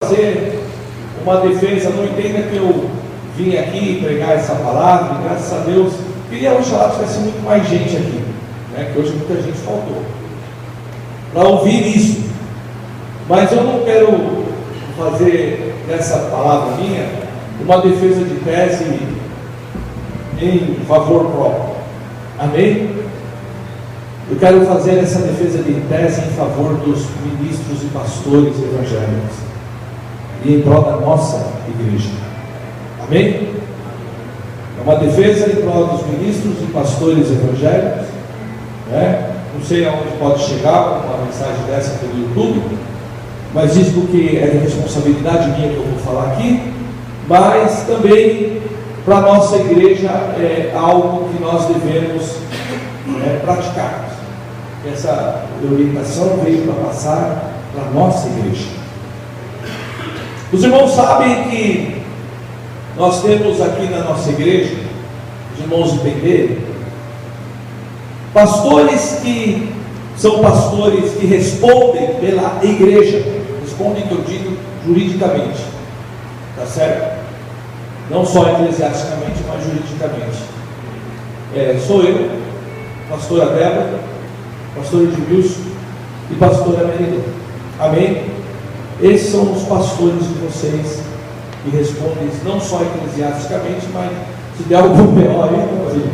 fazer uma defesa, não entenda que eu vim aqui pregar essa palavra, e graças a Deus, queria oxalá tivesse muito mais gente aqui, né? Que hoje muita gente faltou, para ouvir isso, mas eu não quero fazer dessa palavra minha uma defesa de tese em favor próprio, amém? Eu quero fazer essa defesa de tese em favor dos ministros e pastores evangélicos e em prol da nossa igreja, amém? É uma defesa em prol dos ministros e pastores evangélicos, né? Não sei aonde pode chegar uma mensagem dessa pelo YouTube, mas digo que é de responsabilidade minha que eu vou falar aqui, mas também para a nossa igreja é algo que nós devemos praticar. Essa orientação veio para passar para a nossa igreja. Os irmãos sabem que nós temos aqui na nossa igreja, os irmãos entenderem, pastores que são pastores que respondem pela igreja, respondem que eu digo juridicamente, tá certo? Não só eclesiasticamente, mas juridicamente. Sou eu, pastora Débora, pastor Edmilson e pastora Meridon, amém? Esses são os pastores de vocês que respondem não só eclesiasticamente, mas se der algum B.O. aí,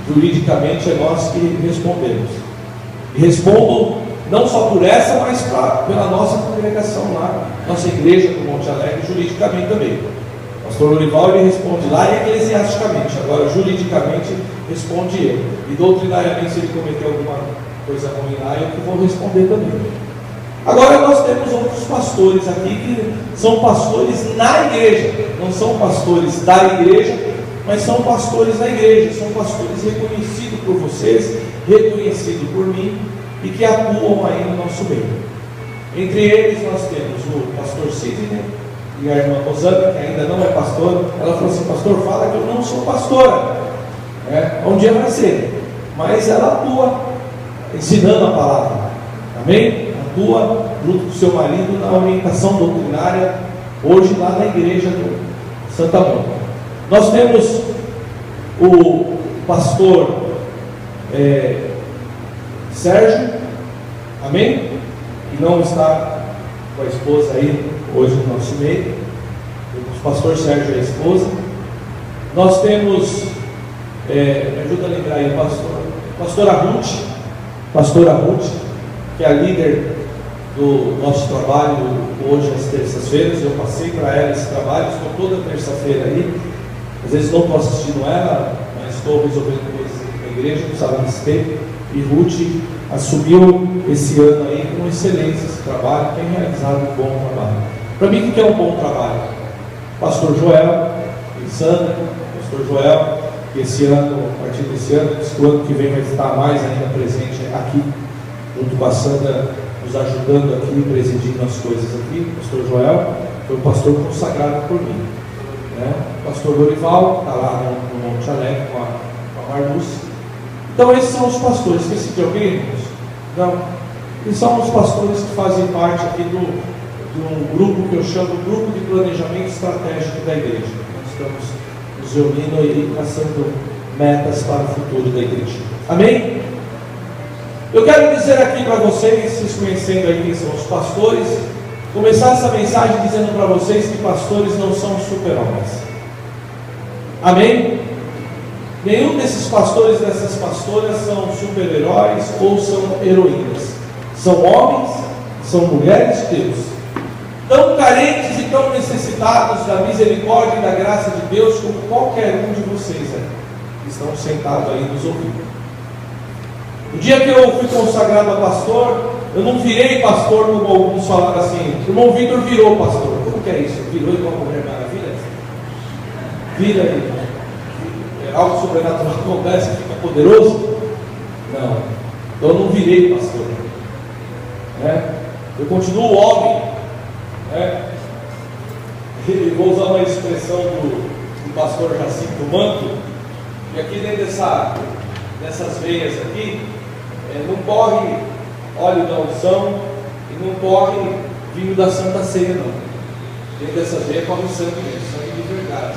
juridicamente é nós que respondemos. E respondo não só por essa, mas pela nossa congregação lá, nossa igreja do Monte Alegre, juridicamente também. O pastor Lorival, ele responde lá eclesiasticamente, agora juridicamente responde ele. E doutrinariamente, se ele cometeu alguma coisa ruim lá, eu que vou responder também. Agora nós temos outros pastores aqui que são pastores na igreja, não são pastores da igreja, mas são pastores da igreja, são pastores reconhecidos por vocês, reconhecidos por mim, e que atuam aí no nosso meio. Entre eles nós temos o pastor Sidney e a irmã Rosana, que ainda não é pastora. Ela falou assim: pastor, fala que eu não sou pastora, um dia vai ser, mas ela atua ensinando a palavra, amém? Atua junto com o seu marido na orientação doutrinária, hoje lá na igreja do Santa Mônica. Nós temos o pastor Sérgio, amém? Que não está com a esposa aí hoje no nosso meio. O pastor Sérgio é a esposa. Nós temos, me ajuda a lembrar aí, pastora Ruth, que é a líder do nosso trabalho hoje às terças-feiras. Eu passei para ela esse trabalho, estou toda terça-feira aí. Às vezes não estou assistindo ela, mas estou resolvendo coisas aqui na igreja, não sabe desse tempo. E Ruth assumiu esse ano aí com excelência esse trabalho, tem realizado um bom trabalho. Para mim, o que é um bom trabalho? Pastor Joel, e Sandra, pastor Joel, que esse ano, a partir desse ano, o ano que vem vai estar mais ainda presente aqui, junto com a Sandra, nos ajudando aqui, presidindo as coisas aqui. Pastor Joel foi um pastor consagrado por mim, né? O pastor Lorival está lá no Monte Alegre com a Marluce. Então esses são os pastores. Esqueci de alguém, irmãos? Não. Eles são os pastores que fazem parte aqui de um grupo que eu chamo de Grupo de Planejamento Estratégico da Igreja. Nós estamos nos reunindo e traçando metas para o futuro da igreja, amém? Eu quero dizer aqui para vocês conhecendo aí quem são os pastores, começar essa mensagem dizendo para vocês que pastores não são super-homens, amém? Nenhum desses pastores, dessas pastoras são super-heróis ou são heroínas. São homens, são mulheres de Deus, tão carentes e tão necessitados da misericórdia e da graça de Deus como qualquer um de vocês que estão sentados aí nos ouvindo. No dia que eu fui consagrado a pastor, eu não virei pastor como alguns falaram assim: o irmão Vitor virou pastor. Como que é isso? Virou igual a Mulher Maravilha? Vira aí. Algo sobrenatural acontece, fica poderoso? Não. Então eu não virei pastor, eu continuo homem, E vou usar uma expressão do pastor Jacinto Manto, que aqui dentro dessas veias aqui, não corre óleo da unção e não corre vinho da Santa Ceia, não. dentro dessa veia corre sangue mesmo, sangue de verdade,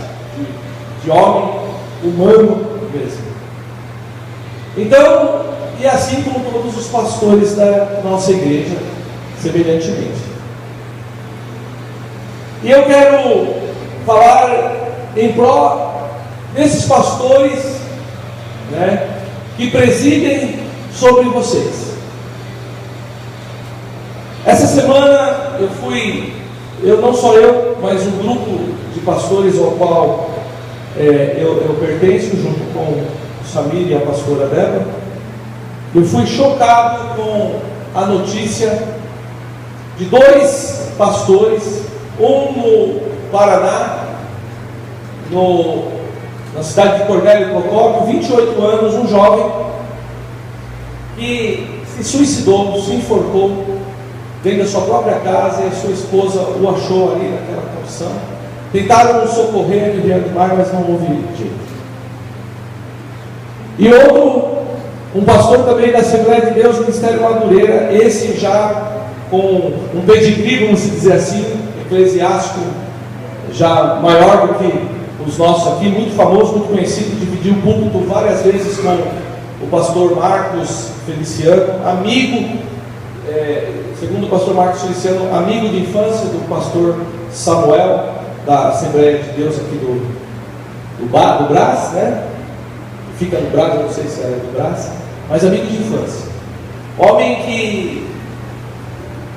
de homem humano mesmo. Então, e assim como todos os pastores da nossa igreja, semelhantemente. E eu quero falar em pró desses pastores, né, que presidem sobre vocês. Essa semana não só eu, mas um grupo de pastores ao qual eu pertenço, junto com o Samir e a pastora Débora, eu fui chocado com a notícia de 2 pastores, um no Paraná, na cidade de Cornélio Procópio, 28 anos, um jovem, que se suicidou, se enforcou dentro da sua própria casa, e a sua esposa o achou ali naquela condição. Tentaram socorrer de reanimar, mas não houve jeito. E outro, um pastor também da Assembleia de Deus, Ministério Madureira, esse já com um pedigree, vamos dizer assim, eclesiástico, já maior do que os nossos aqui, muito famoso, muito conhecido, dividiu o púlpito várias vezes com o pastor Marcos Feliciano, amigo, segundo o pastor Marcos Feliciano, amigo de infância do pastor Samuel, da Assembleia de Deus aqui do Brás, né? Fica no Brás, não sei se é do Brás, mas amigo de infância. Homem que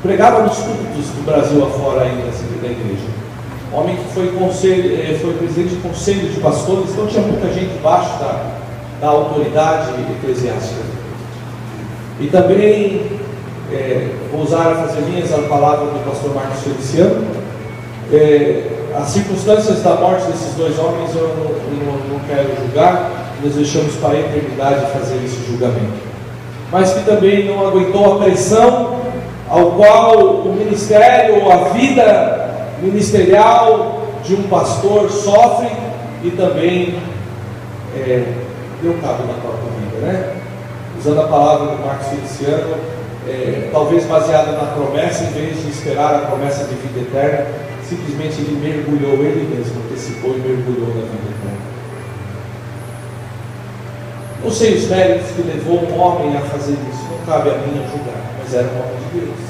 pregava nos púlpitos do Brasil afora ainda, assim, da igreja. Homem que foi presidente do conselho de pastores, então tinha muita gente debaixo da autoridade eclesiástica. E também, vou usar a fazer minhas a palavra do pastor Marcos Feliciano, as circunstâncias da morte desses 2 homens eu não quero julgar, nós deixamos para a eternidade fazer esse julgamento. Mas que também não aguentou a pressão ao qual o ministério ou a vida ministerial de um pastor sofre e também deu cabo na própria vida, né? Usando a palavra do Marcos Feliciano, talvez baseada na promessa, em vez de esperar a promessa de vida eterna, simplesmente ele mergulhou ele mesmo, antecipou e mergulhou na vida eterna. Não sei os méritos que levou um homem a fazer isso, não cabe a mim julgar, mas era um homem de Deus.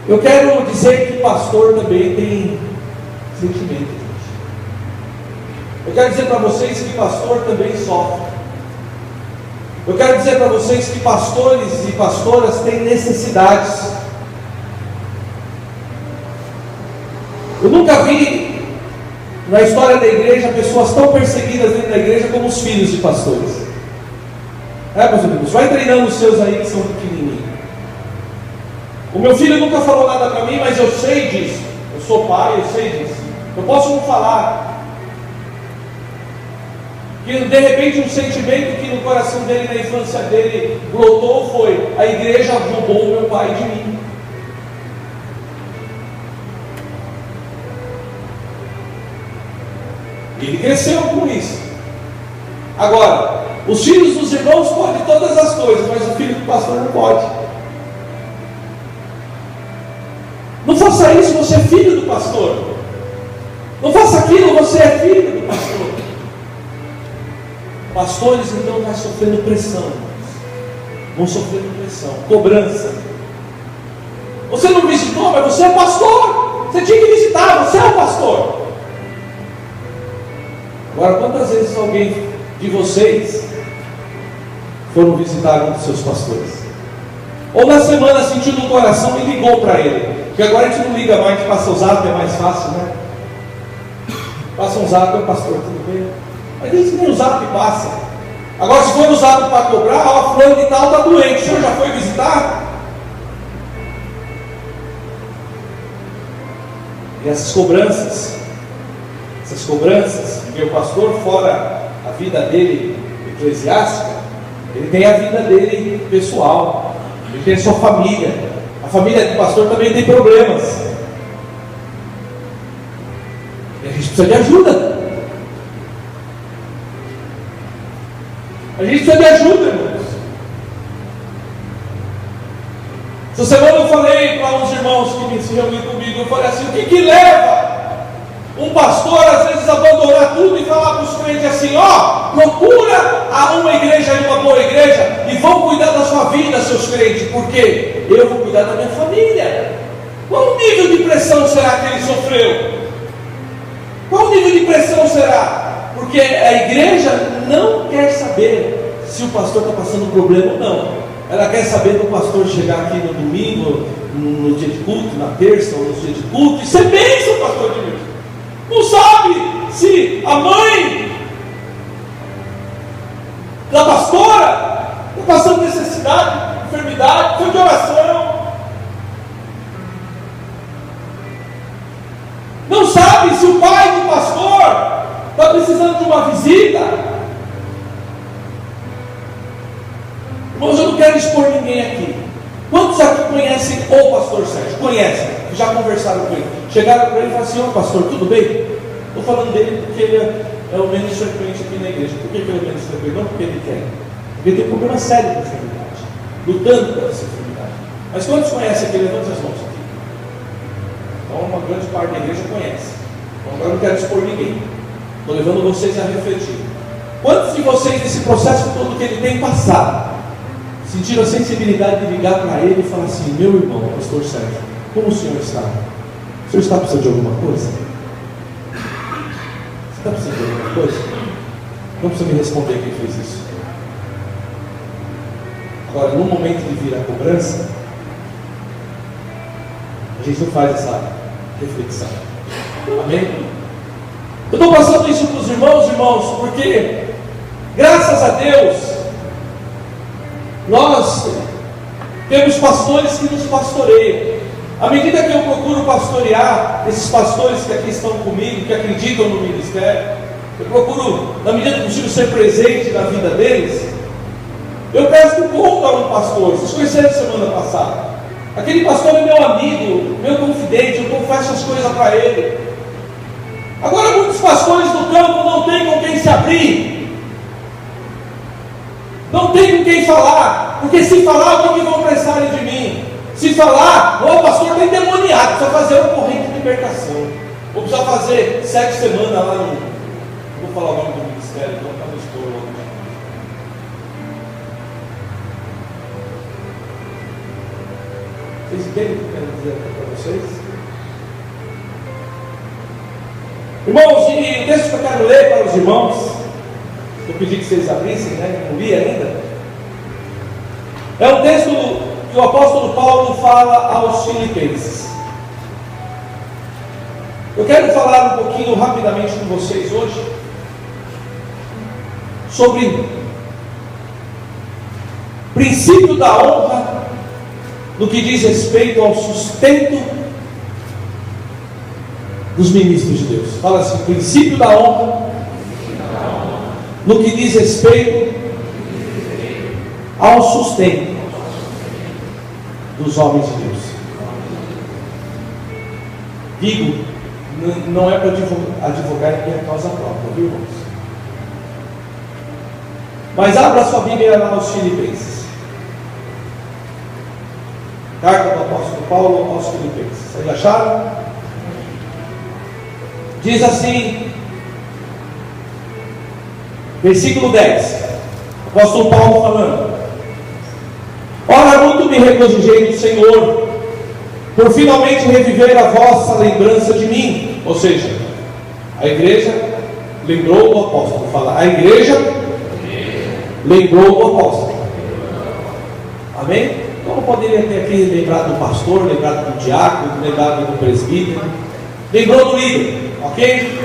Eu quero dizer que pastor também tem sentimento, gente. Eu quero dizer para vocês que pastor também sofre. Eu quero dizer para vocês que pastores e pastoras têm necessidades. Eu nunca vi na história da igreja pessoas tão perseguidas dentro da igreja como os filhos de pastores. Meus amigos, vai treinando os seus aí que são pequenininhos. O meu filho nunca falou nada para mim, mas eu sei disso. Eu sou pai, eu sei disso. Eu posso não falar. Que de repente um sentimento que no coração dele, na infância dele, brotou foi: a igreja roubou o meu pai de mim. Ele cresceu com isso. Agora, os filhos dos irmãos podem todas as coisas, mas o filho do pastor não pode. Não faça isso, você é filho do pastor. Não faça aquilo, você é filho do pastor. Pastores então vão sofrendo pressão. Vão sofrendo pressão, cobrança. Você não visitou, mas você é pastor. Você tinha que visitar, você é o pastor. Agora, quantas vezes alguém de vocês foram visitar um dos seus pastores? Ou na semana sentiu no coração e ligou para ele? Porque agora a gente não liga mais, a gente passa o zap, é mais fácil, né? Passa um zap, pastor, tudo bem? Mas nem o zap passa. Agora, se for o zap para cobrar, fulano de tal está doente, o senhor já foi visitar? E essas cobranças, porque o pastor, fora a vida dele eclesiástica, ele tem a vida dele pessoal, ele tem a sua família. A família do pastor também tem problemas. E a gente precisa de ajuda. A gente precisa de ajuda, irmãos. Essa semana eu falei para uns irmãos que se reuniram comigo, eu falei assim, o que leva um pastor às vezes abandonar tudo e falar para os crentes assim, procura uma igreja, uma boa igreja, e vão cuidar da sua vida, seus crentes, porque eu vou cuidar da minha família. Qual o nível de pressão será que ele sofreu? Qual o nível de pressão será? Porque a igreja não quer saber se o pastor está passando problema ou não. Ela quer saber do pastor chegar aqui no domingo, no dia de culto, na terça ou no dia de culto, e ser bênção, pastor de Deus. Não sabe se a mãe da pastora está passando necessidade, enfermidade, foi de oração. Não sabe se o pai do pastor está precisando de uma visita. Irmãos, eu não quero expor ninguém aqui. Quantos aqui conhecem o pastor Sérgio? Conhecem? Já conversaram com ele? Chegaram para ele e falaram assim, pastor, tudo bem? Estou falando dele porque ele é o menos frequente aqui na igreja. Por que ele é o menos frequente? Não porque ele quer. Porque ele tem um problema sério com a enfermidade. Lutando por essa enfermidade. Mas quantos conhecem aqui? Levanta as mãos aqui. Então uma grande parte da igreja conhece. Então agora eu não quero expor ninguém. Estou levando vocês a refletir. Quantos de vocês, nesse processo todo que ele tem passado, sentiram a sensibilidade de ligar para ele e falar assim, meu irmão, pastor Sérgio, como o senhor está? O senhor está precisando de alguma coisa? Você está precisando de alguma coisa? Não precisa me responder quem fez isso. Agora, no momento de vir a cobrança, a gente não faz essa reflexão. Amém? Eu estou passando isso para os irmãos, porque, graças a Deus, nós temos pastores que nos pastoreiam. À medida que eu procuro pastorear esses pastores que aqui estão comigo, que acreditam no ministério, eu procuro, na medida do possível, ser presente na vida deles. Eu peço conta a um pastor. Vocês conheceram semana passada? Aquele pastor é meu amigo, meu confidente, eu confesso as coisas para ele. Agora, muitos pastores do campo não têm com quem se abrir. Não tem com quem falar, porque se falar, o que vão pensar de mim? Se falar, o pastor está endemoniado, precisa fazer uma corrente de libertação, ou precisa fazer 7 semanas lá no. Não vou falar o nome do ministério, então está no expor lá. Vocês entendem o que eu quero dizer aqui para vocês? Irmãos, e o texto que eu quero ler para os irmãos, eu pedi que vocês abrissem, né? Não li ainda. É um texto que o apóstolo Paulo fala aos Filipenses. Eu quero falar um pouquinho rapidamente com vocês hoje sobre princípio da honra no que diz respeito ao sustento dos ministros de Deus. Fala assim, princípio da honra no que diz respeito ao sustento dos homens de Deus. Digo, não é para advogar em minha causa própria, viu, irmãos? Mas abra sua Bíblia lá aos Filipenses. Carta do apóstolo Paulo aos Filipenses. Vocês acharam? Diz assim, versículo 10, apóstolo Paulo falando: ora, muito me regozijei no Senhor, por finalmente reviver a vossa lembrança de mim. Ou seja, a igreja lembrou do apóstolo. Fala, a igreja lembrou do apóstolo. Amém? Então não poderia ter aqui lembrado do pastor, lembrado do diácono, lembrado do presbítero, lembrou do líder, ok?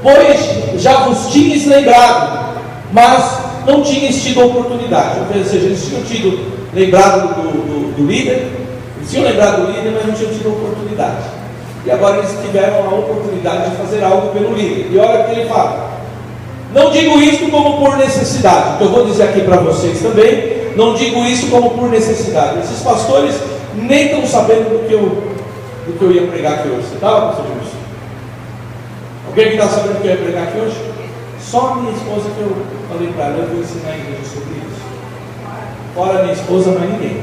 Pois já vos tinhas lembrado, mas não tinhas tido a oportunidade. Ou seja, eles tinham tido lembrado do líder, eles tinham lembrado do líder, mas não tinham tido a oportunidade. E agora eles tiveram a oportunidade de fazer algo pelo líder. E olha o que ele fala: não digo isto como por necessidade. Então eu vou dizer aqui para vocês também, não digo isso como por necessidade. Esses pastores nem estão sabendo do que eu ia pregar aqui hoje. Você estava, pastor Gilson? Alguém que está sabendo do que eu ia pregar aqui hoje? Só a minha esposa que eu falei para ela, eu vou ensinar a igreja sobre isso. Fora a minha esposa, mais ninguém.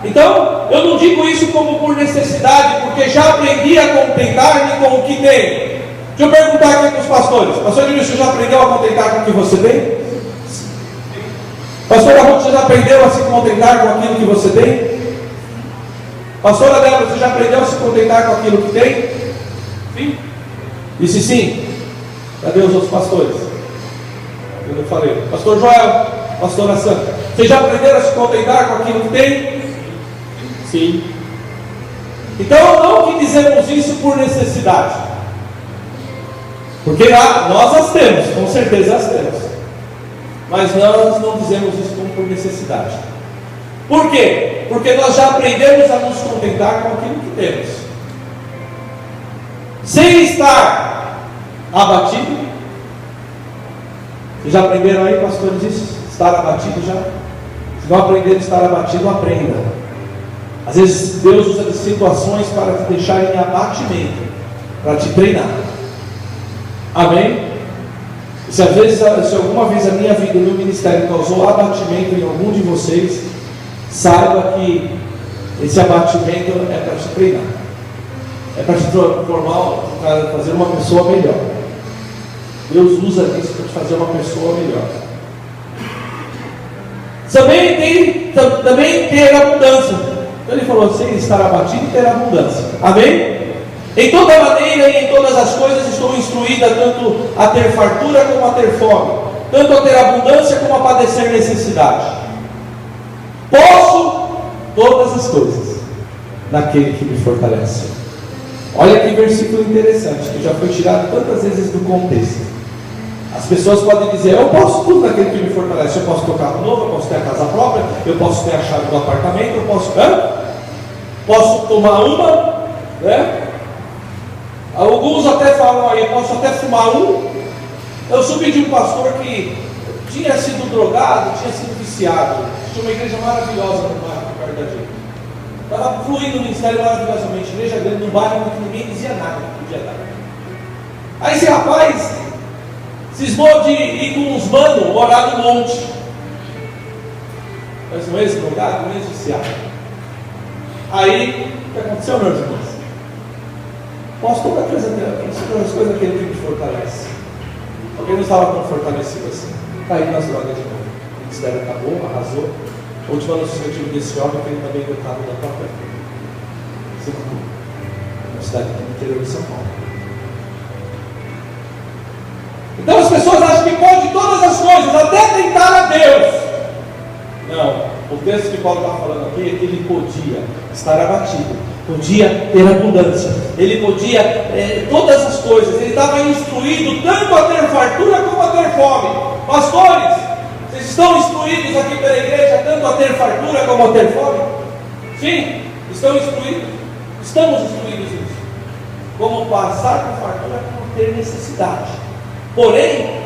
Então, eu não digo isso como por necessidade, porque já aprendi a contentar-me com o que tenho. Deixa eu perguntar aqui para os pastores. Pastor Emílio, você já aprendeu a contentar com o que você tem? Pastora Ruth, você já aprendeu a se contentar com aquilo que você tem? Pastora Débora, você já aprendeu a se contentar com aquilo que tem? Sim? E se sim, cadê os outros pastores? Eu não falei. Pastor Joel, pastora Santa, vocês já aprenderam a se contentar com aquilo que tem? Sim. Então não que dizemos isso por necessidade, porque nós as temos, com certeza as temos, mas nós não dizemos isso como por necessidade. Por quê? Porque nós já aprendemos a nos contentar com aquilo que temos, sem estar abatido. Vocês já aprenderam aí, pastores, isso? Estar abatido já? Se não aprenderam a estar abatido, aprenda. Às vezes Deus usa situações para te deixar em abatimento, para te treinar. Amém? Se alguma vez a minha vida e o meu ministério causou abatimento em algum de vocês, saiba que esse abatimento é para te treinar, é para te formar, para fazer uma pessoa melhor. Deus usa isso para te fazer uma pessoa melhor. Também ter abundância. Então ele falou, sem estar abatido e ter abundância. Amém? Em toda maneira e em todas as coisas estou instruída tanto a ter fartura como a ter fome, tanto a ter abundância como a padecer necessidade. Posso todas as coisas naquele que me fortalece. Olha que versículo interessante, que já foi tirado tantas vezes do contexto. As pessoas podem dizer, eu posso tudo naquele que me fortalece. Eu posso ter um carro novo, eu posso ter a casa própria, eu posso ter a chave do apartamento, eu posso tomar uma, né? Alguns até falam aí, eu posso até fumar um. Eu soube de um pastor que tinha sido drogado, tinha sido viciado. Tinha uma igreja maravilhosa no bairro, perto da gente. Estava fluindo o ministério maravilhosamente, igreja grande, num bairro que ninguém dizia nada que podia dar. Aí esse rapaz cismou de ir com uns manos morar no monte. Mas um ex-drogado, um ex-viciado. Aí, o que aconteceu, meus irmãos? Posso todas as coisas daquele que me fortalece. Alguém não estava tão fortalecido assim. Caiu nas drogas de novo. O ministério acabou, arrasou. A última notícia que eu tive desse homem, que ele também deu cabo da própria vida. Uma cidade do interior de São Paulo. Então as pessoas acham que pode todas as coisas, até tentar a Deus. Não, o texto que Paulo está falando aqui é que ele podia estar abatido, podia ter abundância, ele podia todas as coisas, ele estava instruído tanto a ter fartura como a ter fome. Pastores, vocês estão instruídos aqui pela igreja tanto a ter fartura como a ter fome? Sim, estão instruídos, estamos instruídos nisso. Como passar por fartura como ter necessidade. Porém,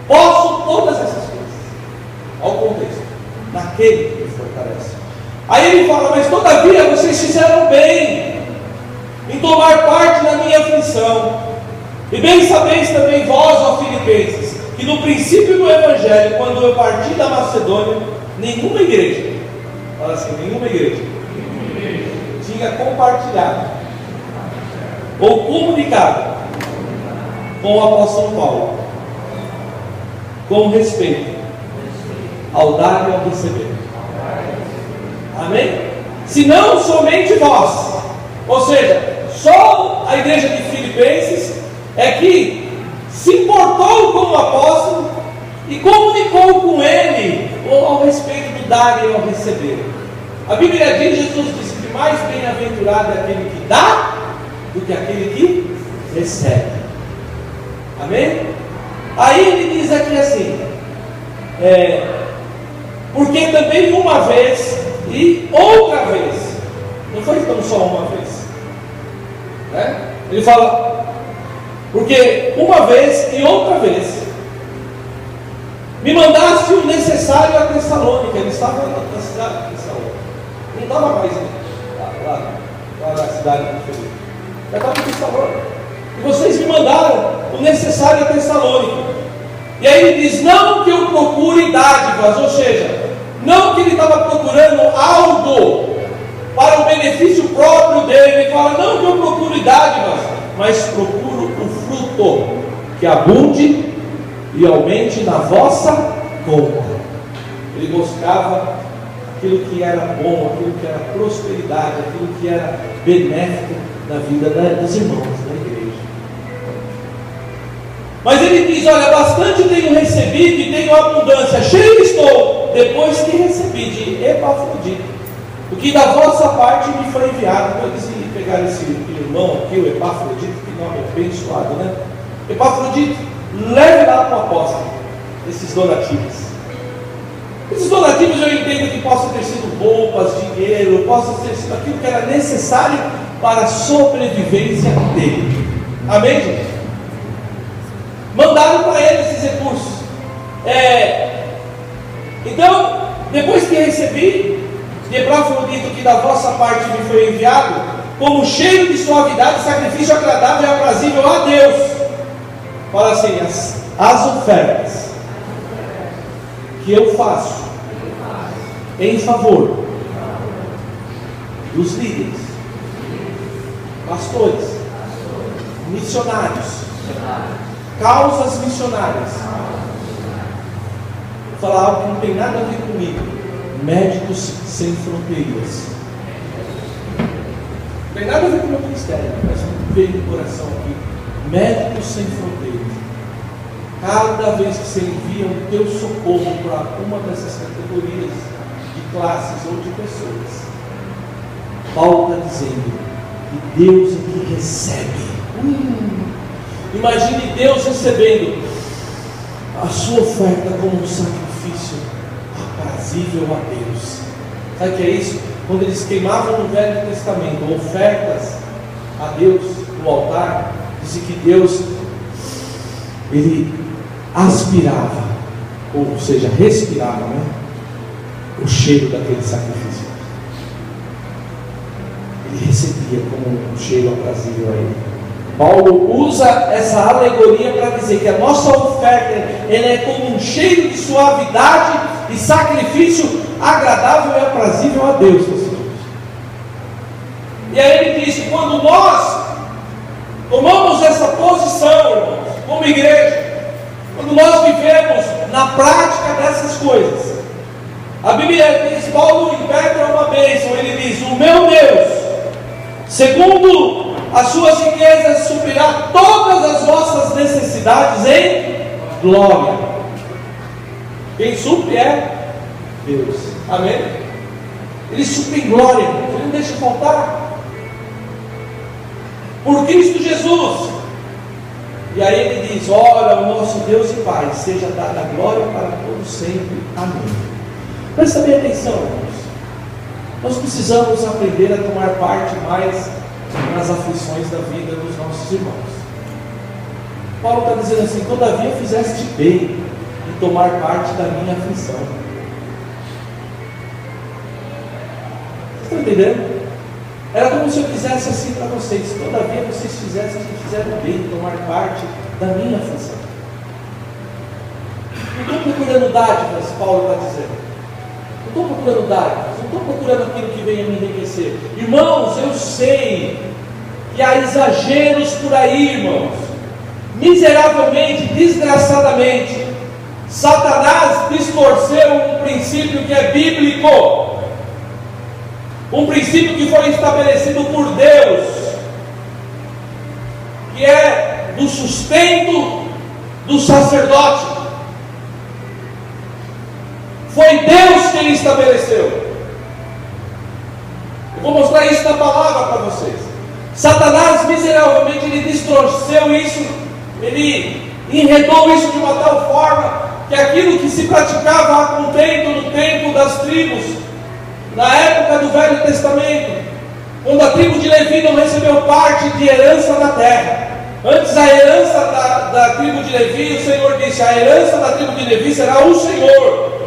posso todas essas coisas. Ao contexto, naquele que me fortalece. Aí ele fala, mas todavia vocês fizeram bem em tomar parte na minha aflição. E bem sabeis também vós, ó Filipenses, que no princípio do Evangelho, quando eu parti da Macedônia, nenhuma igreja, fala assim, nenhuma igreja tinha compartilhado ou comunicado com o apóstolo Paulo com respeito ao dar e ao receber. Amém? Se não somente vós, ou seja, só a igreja de Filipenses é que se importou com o apóstolo e comunicou com ele ao respeito do dar e ao receber. A Bíblia diz, Jesus disse que mais bem-aventurado é aquele que dá do que aquele que recebe. Amém? Aí ele diz aqui assim, porque também uma vez e outra vez, não foi tão só uma vez, né? Ele fala, porque uma vez e outra vez me mandaste o necessário a Tessalônica. Ele estava na cidade de Tessalônica, não estava mais lá na cidade de Filipe, já estava em Tessalônica. E vocês me mandaram o necessário a Tessalônica. E aí ele diz, não que eu procure dádivas, ou seja, Não que ele estava procurando algo para o benefício próprio dele. Ele fala, não que eu procuro dádivas, mas procuro o fruto que abunde e aumente na vossa conta. Ele buscava aquilo que era bom, aquilo que era prosperidade, aquilo que era benéfico na vida dos irmãos da igreja. Mas ele diz, olha, bastante tenho recebido e tenho abundância, cheio estou, depois que recebi de Epafrodito, o que da vossa parte me foi enviado. Então eles pegaram esse irmão aqui, o Epafrodito, que nome abençoado, né? Epafrodito, leve lá para o apóstolo esses donativos. Esses donativos eu entendo que possam ter sido roupas, dinheiro, possam ter sido aquilo que era necessário para a sobrevivência dele. Amém, gente? Mandaram para ele esses recursos. Então, depois que recebi de Epafrodito, que da vossa parte me foi enviado, como cheiro de suavidade, sacrifício agradável e aprazível a Deus. Fala assim, as ofertas que eu faço em favor dos líderes, pastores, missionários, causas missionárias. Vou falar algo que não tem nada a ver comigo. Médicos Sem Fronteiras. Não tem nada a ver com o meu ministério, mas veio no coração aqui. Médicos Sem Fronteiras. Cada vez que você envia o teu socorro para uma dessas categorias de classes ou de pessoas, Paulo está dizendo que Deus é que recebe. Imagine Deus recebendo a sua oferta como um sacrifício aprazível a Deus. Sabe o que é isso? Quando eles queimavam no Velho Testamento ofertas a Deus no altar, dizia que Deus, ele aspirava, ou seja, respirava, né, o cheiro daquele sacrifício. Ele recebia como um cheiro aprazível a ele. Paulo usa essa alegoria para dizer que a nossa oferta ela é como um cheiro de suavidade e sacrifício agradável e aprazível a Deus, meus irmãos. E aí ele diz que quando nós tomamos essa posição, irmãos, como igreja, quando nós vivemos na prática dessas coisas, a Bíblia diz, Paulo interpreta uma bênção, ele diz, o meu Deus, segundo as suas riquezas, suprirá todas as vossas necessidades em glória. Quem supre é Deus. Amém? Ele supre em glória, ele não deixa faltar. Por Cristo Jesus. E aí ele diz, ora, o nosso Deus e Pai, seja dada a glória para todos sempre. Amém. Presta bem atenção, irmãos. Nós precisamos aprender a tomar parte mais nas aflições da vida dos nossos irmãos. Paulo está dizendo assim, todavia fizeste bem em tomar parte da minha aflição. Vocês estão entendendo? Era como se eu dissesse assim para vocês, todavia vocês fizeram bem em tomar parte da minha aflição. Não estou procurando dádivas, Paulo está dizendo. Não estou procurando dádivas, não estou procurando aquilo que venha me enriquecer. Irmãos, eu sei que há exageros por aí, irmãos. Miseravelmente, desgraçadamente, Satanás distorceu um princípio que é bíblico, um princípio que foi estabelecido por Deus, que é do sustento do sacerdote. Foi Deus quem estabeleceu. Eu vou mostrar isso na palavra para vocês. Satanás miseravelmente ele distorceu isso, ele enredou isso de uma tal forma que aquilo que se praticava a contento no tempo das tribos, na época do Velho Testamento, quando a tribo de Levi não recebeu parte de herança na terra. Antes a herança da tribo de Levi, o Senhor disse, a herança da tribo de Levi será o Senhor.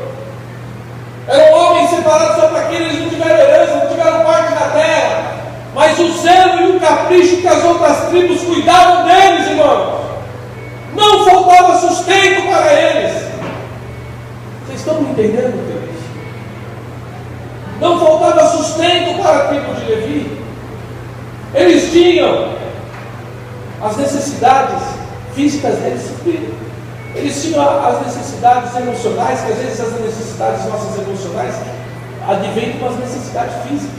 Eram homens separados só para aquilo, eles não tiveram herança, não tiveram parte na terra, mas o zelo e o capricho que as outras tribos cuidavam deles, irmãos, não faltava sustento para eles. Vocês estão me entendendo, Deus? Não faltava sustento para a tribo de Levi. Eles tinham as necessidades físicas deles supridas. Eles tinham as necessidades emocionais, que às vezes as necessidades nossas emocionais advêm de uma necessidade física.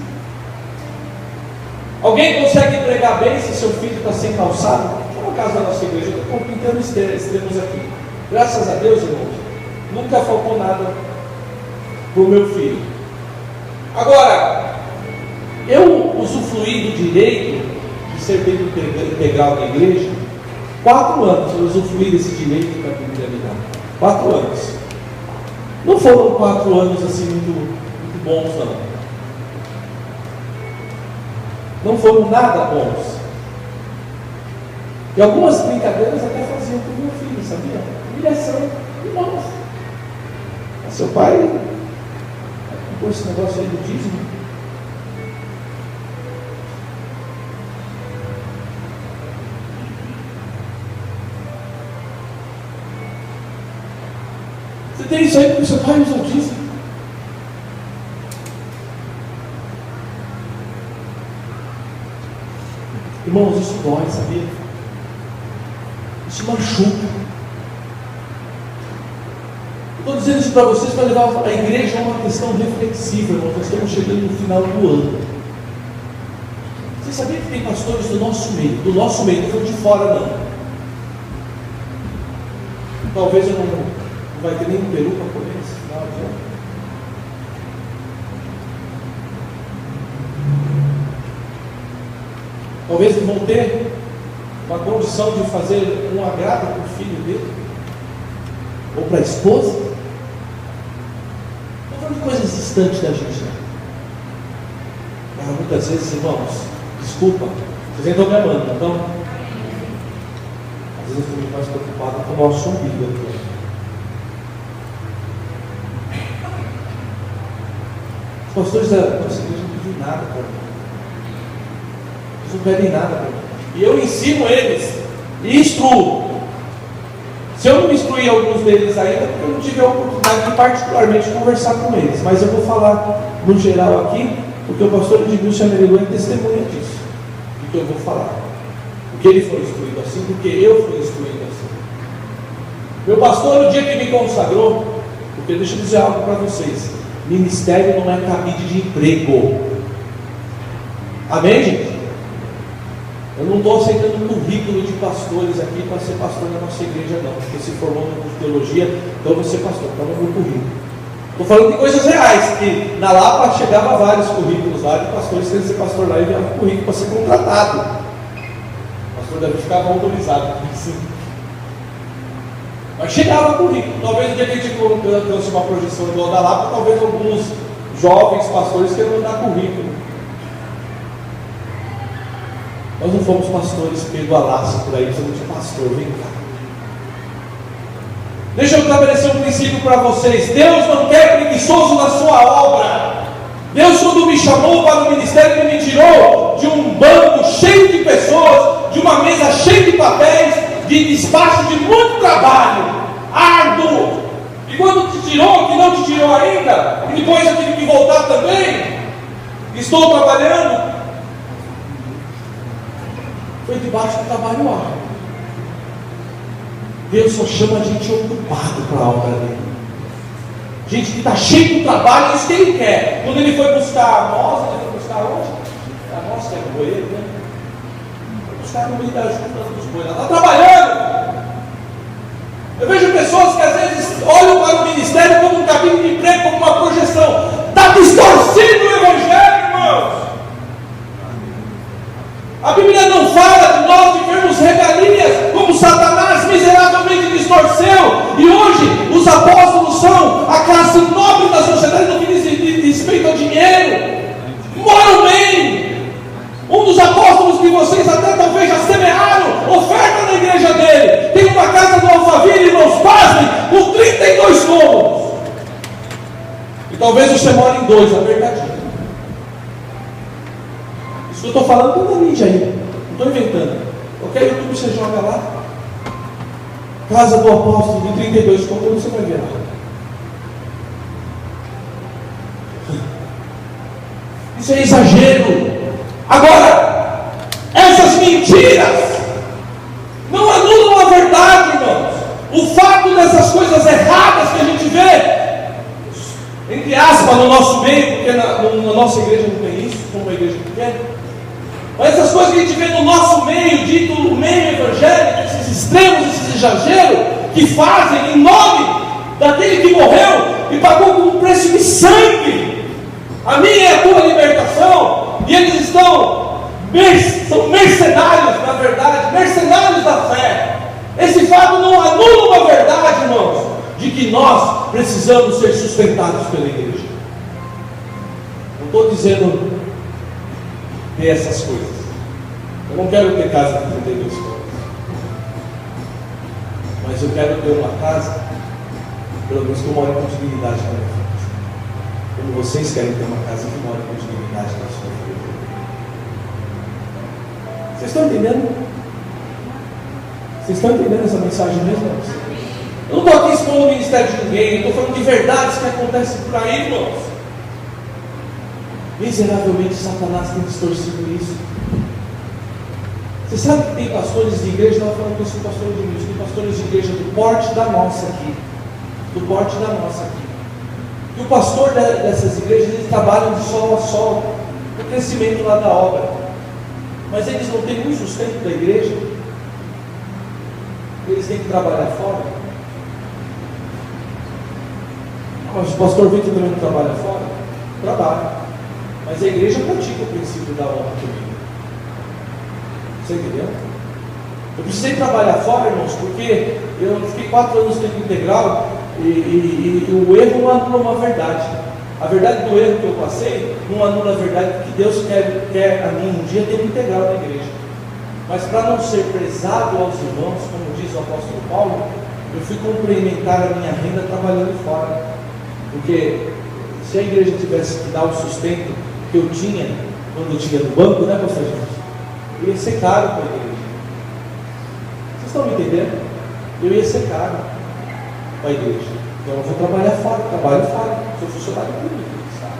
Alguém consegue pregar bem se seu filho está sem calçado? No caso da nossa igreja, eu estou pintando extremos aqui. Graças a Deus, irmãos, nunca faltou nada para o meu filho. Agora, eu usufruí do direito de ser bem integral na igreja 4 anos. Eu usufruí desse direito que a Bíblia me dá. 4 anos. Não foram 4 anos assim muito bons, não. Não foram nada bons. E algumas brincadeiras até faziam com o meu filho, sabia? Humilhação. Irmãos. Seu pai comprou esse negócio aí do dízimo. Você tem isso aí porque seu pai usa o dízimo. Irmãos, isso dói, sabia? Isso machuca. Estou dizendo isso para vocês para levar a igreja a uma questão reflexiva, irmãos. Nós estamos chegando no final do ano. Você sabia que tem pastores do nosso meio, não estou de fora não. Talvez eu não vai ter nenhum peru para comer nesse final de ano. Talvez eles vão ter uma condição de fazer um agrado para o filho dele, ou para a esposa. Estou falando de coisas distantes da gente, né? Mas muitas vezes, irmãos, desculpa, vocês ainda estão me amando, então às vezes eu estou mais preocupado com o nosso umbigo aqui. Os pastores da nossa igreja não pediram nada para mim. Não pedem nada para mim. E eu ensino eles e instruo. Se eu não instruir alguns deles ainda, porque eu não tive a oportunidade de particularmente conversar com eles, mas eu vou falar no geral aqui, porque o pastor Edmilson Amerilô é testemunha disso, do que eu vou falar. Porque ele foi instruído assim, porque eu fui instruído assim. Meu pastor, no dia que me consagrou, porque deixa eu dizer algo para vocês: ministério não é cabide de emprego. Amém, gente? Eu não estou aceitando um currículo de pastores aqui para ser pastor na nossa igreja, não. Porque se formou no curso de teologia, então eu vou ser pastor. Então no meu currículo. Estou falando de coisas reais, que na Lapa chegava vários currículos lá de pastores querendo ser pastor lá e enviava um currículo para ser contratado. O pastor deve ficar autorizado. Mas chegava currículo. Talvez no dia que a gente trouxe uma projeção igual da Lapa, talvez alguns jovens pastores queiram mandar currículo. Nós não fomos pastores pego a laço por aí, precisamos de pastor, vem cá. Deixa eu estabelecer um princípio para vocês. Deus não quer preguiçoso na sua obra. Deus, quando me chamou para o ministério, Ele me tirou de um banco cheio de pessoas, de uma mesa cheia de papéis, de despacho de muito trabalho, árduo. E quando te tirou, que não te tirou ainda, e depois eu tive que voltar também, estou trabalhando, foi debaixo do trabalho árduo. Deus só chama a gente ocupado para a obra dele. Gente que está cheio de trabalho, isso que Ele quer. Quando Ele foi buscar a nós, Ele foi buscar onde? A nós que é o boeiro, né? Foi buscar no meio da junta dos bois. Ela está trabalhando. Eu vejo pessoas que às vezes olham para o ministério como um cabide de emprego, como uma projeção. Está distorcido o Evangelho, irmãos. A Bíblia não fala de nós vivermos regalias como Satanás miseravelmente distorceu. E hoje os apóstolos são a classe nobre da sociedade no que diz respeito ao dinheiro. Moram bem. Um dos apóstolos que vocês até talvez já semearam oferta na igreja dele. Tem uma casa do Alphaville, irmãos, pasmem, com 32 cômodos. E talvez você more em 2, a verdade. Eu estou falando toda a mídia aí, não estou inventando. Qualquer YouTube você joga lá, casa do apóstolo de 32 cômodos, você vai ver lá. Isso é exagero. Agora, essas mentiras não anulam a verdade, irmãos. O fato dessas coisas erradas que a gente vê, entre aspas, no nosso meio, porque na nossa igreja não tem isso, como uma igreja pequena, mas essas coisas que a gente vê no nosso meio, dito o meio evangélico, esses extremos, esses exageros, que fazem em nome daquele que morreu e pagou com um preço de sangue, a minha e a tua libertação, e eles são mercenários, na verdade, mercenários da fé. Esse fato não anula a verdade, irmãos, de que nós precisamos ser sustentados pela igreja. Não estou dizendo ter essas coisas. Eu não quero ter casa de 32 cômodos, mas eu quero ter uma casa, pelo menos que eu more com dignidade na minha vida. Como vocês querem ter uma casa que more com dignidade na sua vida. Vocês estão entendendo? Vocês estão entendendo essa mensagem mesmo? Eu não estou aqui expondo o ministério de ninguém, eu estou falando de verdades que acontecem por aí, irmãos. Miseravelmente Satanás tem distorcido isso. Você sabe que tem pastores de igreja, eu estava falando com isso com o pastor Edmilson, tem pastores de igreja do porte da nossa aqui. Do porte da nossa aqui. E o pastor dessas igrejas, eles trabalham de sol a sol, no crescimento lá da obra. Mas eles não têm um sustento da igreja. Eles têm que trabalhar fora. Mas o pastor Vitor também não trabalha fora? Trabalha. Mas a igreja pratica o princípio da honra também. Você entendeu? Eu precisei trabalhar fora, irmãos, porque eu fiquei 4 anos no tempo integral e o erro não anula uma verdade. A verdade do erro que eu passei não anula a verdade que Deus quer a mim um dia ter integral na igreja. Mas para não ser prezado aos irmãos, como diz o apóstolo Paulo, eu fui complementar a minha renda trabalhando fora. Porque se a igreja tivesse que dar o sustento que eu tinha quando eu tinha no banco, né, pastor Jesus? Eu ia ser caro para a igreja. Vocês estão me entendendo? Eu ia ser caro para a igreja. Então eu vou trabalhar fora, trabalho fora, sou funcionário público, sabe?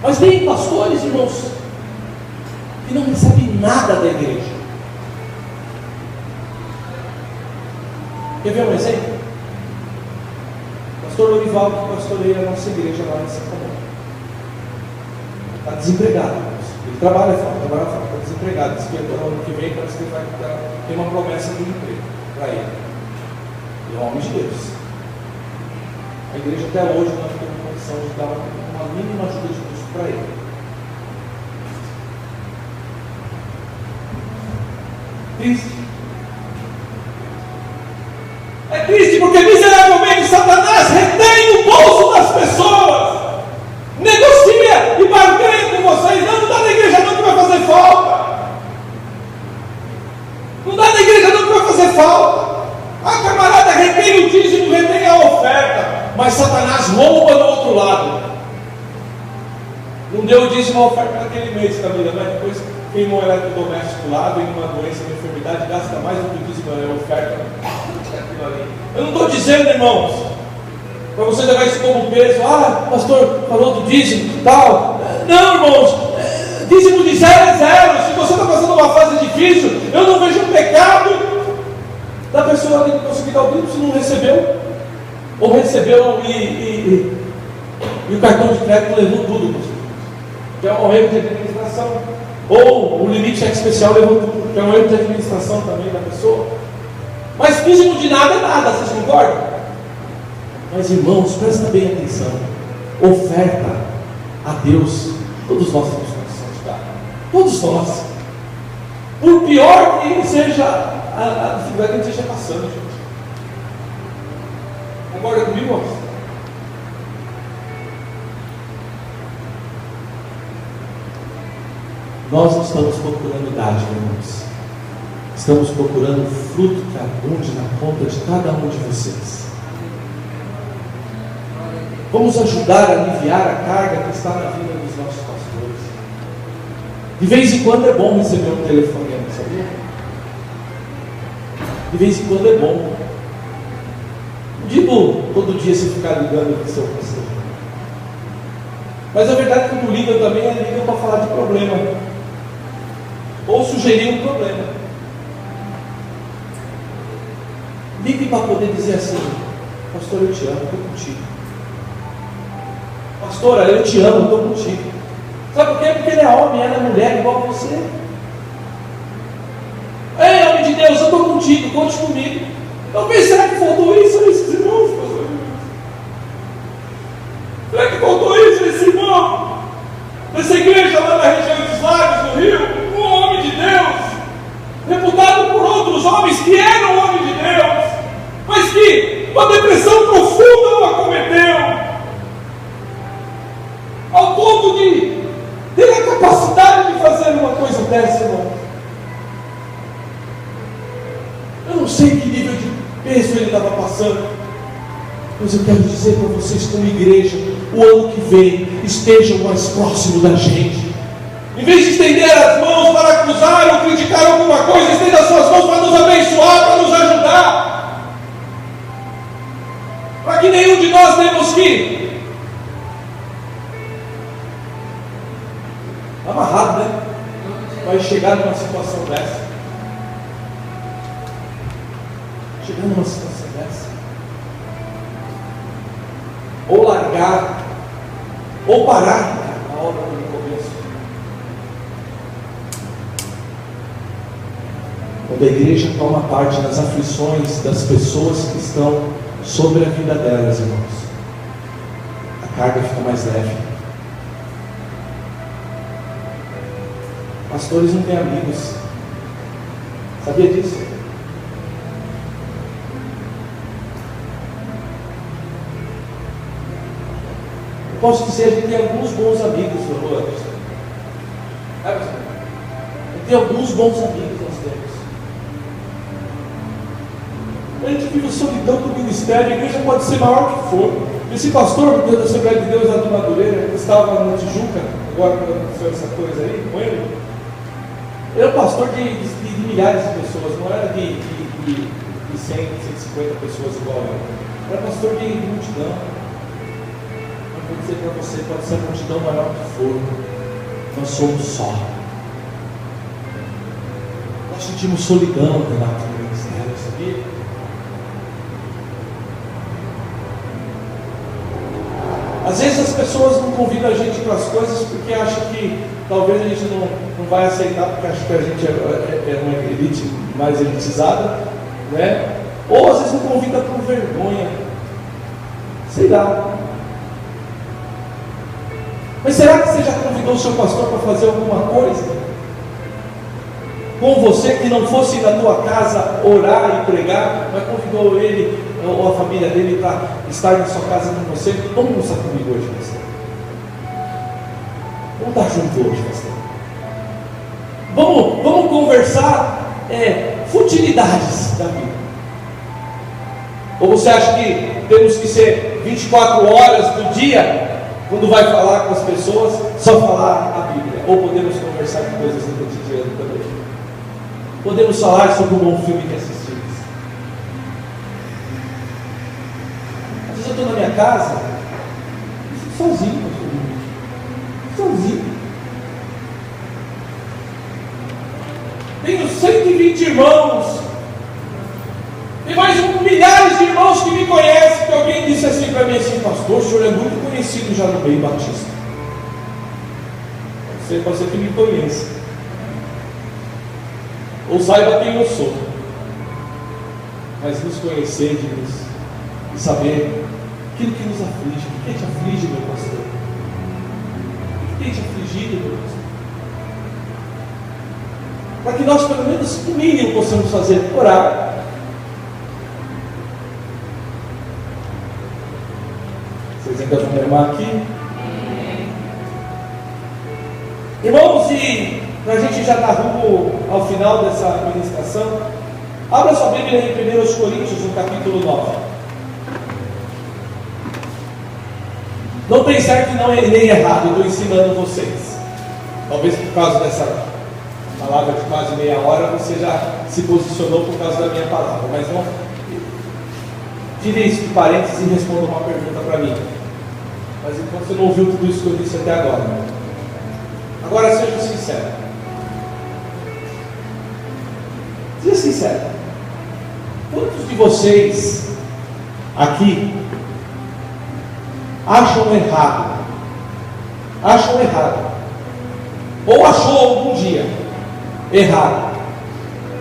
Mas tem pastores, irmãos, que não recebem nada da igreja. Quer ver um exemplo? O pastor Lorival, que pastoreia a nossa igreja lá em Santa Mônica, está desempregado. Ele trabalha fora, está desempregado. Diz que ano que vem parece que ele vai ter uma promessa de emprego para ele. Ele é um homem de Deus. A igreja até hoje não tem condição de dar uma mínima ajuda de custo para ele. Triste. É triste porque miseravelmente Satanás retém o bolso das pessoas, negocia e barganha com vocês. Não dá na igreja não que vai fazer falta. Não dá na igreja não que vai fazer falta. A camarada retém o dízimo, retém a oferta, mas Satanás rouba do outro lado. Não deu o dízimo a oferta naquele mês, Camila, mas depois queimou o eletrodoméstico lá, vem uma doença, uma enfermidade, gasta mais do que o dízimo a oferta. Eu não estou dizendo, irmãos, para você levar isso como peso. Ah, pastor falou do dízimo e tal. Não, irmãos, dízimo de 0 é 0. Se você está passando uma fase difícil, eu não vejo um pecado da pessoa que não conseguiu dar o dízimo se não recebeu, ou recebeu e o cartão de crédito levou tudo, que é um erro de administração, ou o limite cheque especial levou tudo, que é um erro de administração também da pessoa. Mas dízimo de nada é nada, vocês concordam? Mas irmãos, presta bem atenção. Oferta a Deus, todos nós temos condição de dar. Todos nós. Por pior que seja a dificuldade que a gente esteja passando, gente. Concorda comigo, irmãos? Nós não estamos procurando dádiva, irmãos. Estamos procurando o fruto que abunde na conta de cada um de vocês. Vamos ajudar a aliviar a carga que está na vida dos nossos pastores. De vez em quando é bom receber um telefonema, sabia? De vez em quando é bom. Não digo todo dia você ficar ligando para o seu pastor. Mas a verdade é que quando ligam também, ligam para falar de problema, ou sugerir um problema. Ligue para poder dizer assim: pastor, eu te amo, estou contigo. Pastora, eu te amo, estou contigo. Sabe por quê? Porque ele é homem, ela é mulher igual a você. Ei, homem de Deus, eu estou contigo, conte comigo. Talvez, será que faltou isso a esses irmãos, pastor? Será que faltou isso a esse irmão? Nessa igreja lá na região dos Lagos, no Rio, um homem de Deus, reputado por outros homens que eram homens de Deus, mas que uma depressão profunda o acometeu, ao ponto de ter a capacidade de fazer uma coisa dessa, irmão. Eu não sei que nível de peso ele estava passando, mas eu quero dizer para vocês, como igreja, o ano que vem, estejam mais próximo da gente. Em vez de estender as mãos para acusar ou criticar alguma coisa, estenda as suas mãos para nos abençoar, para nos ajudar, para que nenhum de nós tenhamos que amarrado, né? Vai chegar numa situação dessa. Chegar numa situação dessa. Ou largar, ou parar na obra do começo. Quando a igreja toma parte nas aflições das pessoas que estão sobre a vida delas, irmãos, a carga fica mais leve. Pastores não têm amigos. Sabia disso? Eu posso dizer, a gente tem alguns bons amigos, eu tenho alguns bons amigos nós temos. A gente vive solidão do ministério, a igreja pode ser maior que for. Esse pastor da Assembleia de Deus lá do Madureira, que estava na Tijuca, agora quando aconteceu essa coisa aí com ele, ele é um pastor de milhares de pessoas, não era de 100, 150 pessoas igual eu. Era pastor de multidão. Eu vou dizer para você, pode ser a multidão maior que for, nós somos só. Nós sentimos solidão Renato, no ministério, sabia? Às vezes as pessoas não convidam a gente para as coisas porque acham que talvez a gente não vai aceitar, porque acham que a gente é uma elite mais elitizada, né? Ou às vezes não convida por vergonha, sei lá. Mas será que você já convidou o seu pastor para fazer alguma coisa com você que não fosse na tua casa orar e pregar, mas convidou ele ou a família dele para estar na sua casa com você? Vamos almoçar comigo hoje, pastor. Vamos estar junto hoje, pastor. Vamos conversar futilidades da vida. Ou você acha que temos que ser 24 horas do dia, quando vai falar com as pessoas, só falar a Bíblia? Ou podemos conversar de coisas do cotidiano também? Podemos falar sobre um bom filme que assistimos. Às vezes eu estou na minha casa, eu fico sozinho, sozinho. Tenho 120 irmãos. Tem mais milhares de irmãos que me conhecem. Que alguém disse assim para mim assim: pastor, o senhor é muito conhecido já no meio batista. Pode ser que me conheça, ou saiba quem eu sou, mas nos conhecer e saber aquilo que nos aflige. O que te aflige, meu pastor? O que tem te afligido, meu pastor? Para que nós, pelo menos, o mínimo possamos fazer: orar. Vocês ainda vão me armar aqui? Irmãos, e para a gente já dar rumo ao final dessa ministração, abra sua Bíblia em 1 Coríntios, no capítulo 9. Não tem certo e não é nem errado, eu estou ensinando vocês. Talvez por causa dessa palavra de quase meia hora você já se posicionou por causa da minha palavra, mas não. Tire isso de parênteses e responda uma pergunta para mim. Mas então você não ouviu tudo isso que eu disse até agora. Agora seja sincero. Seja sincero. Quantos de vocês aqui acham errado? Acham errado. Ou achou algum dia errado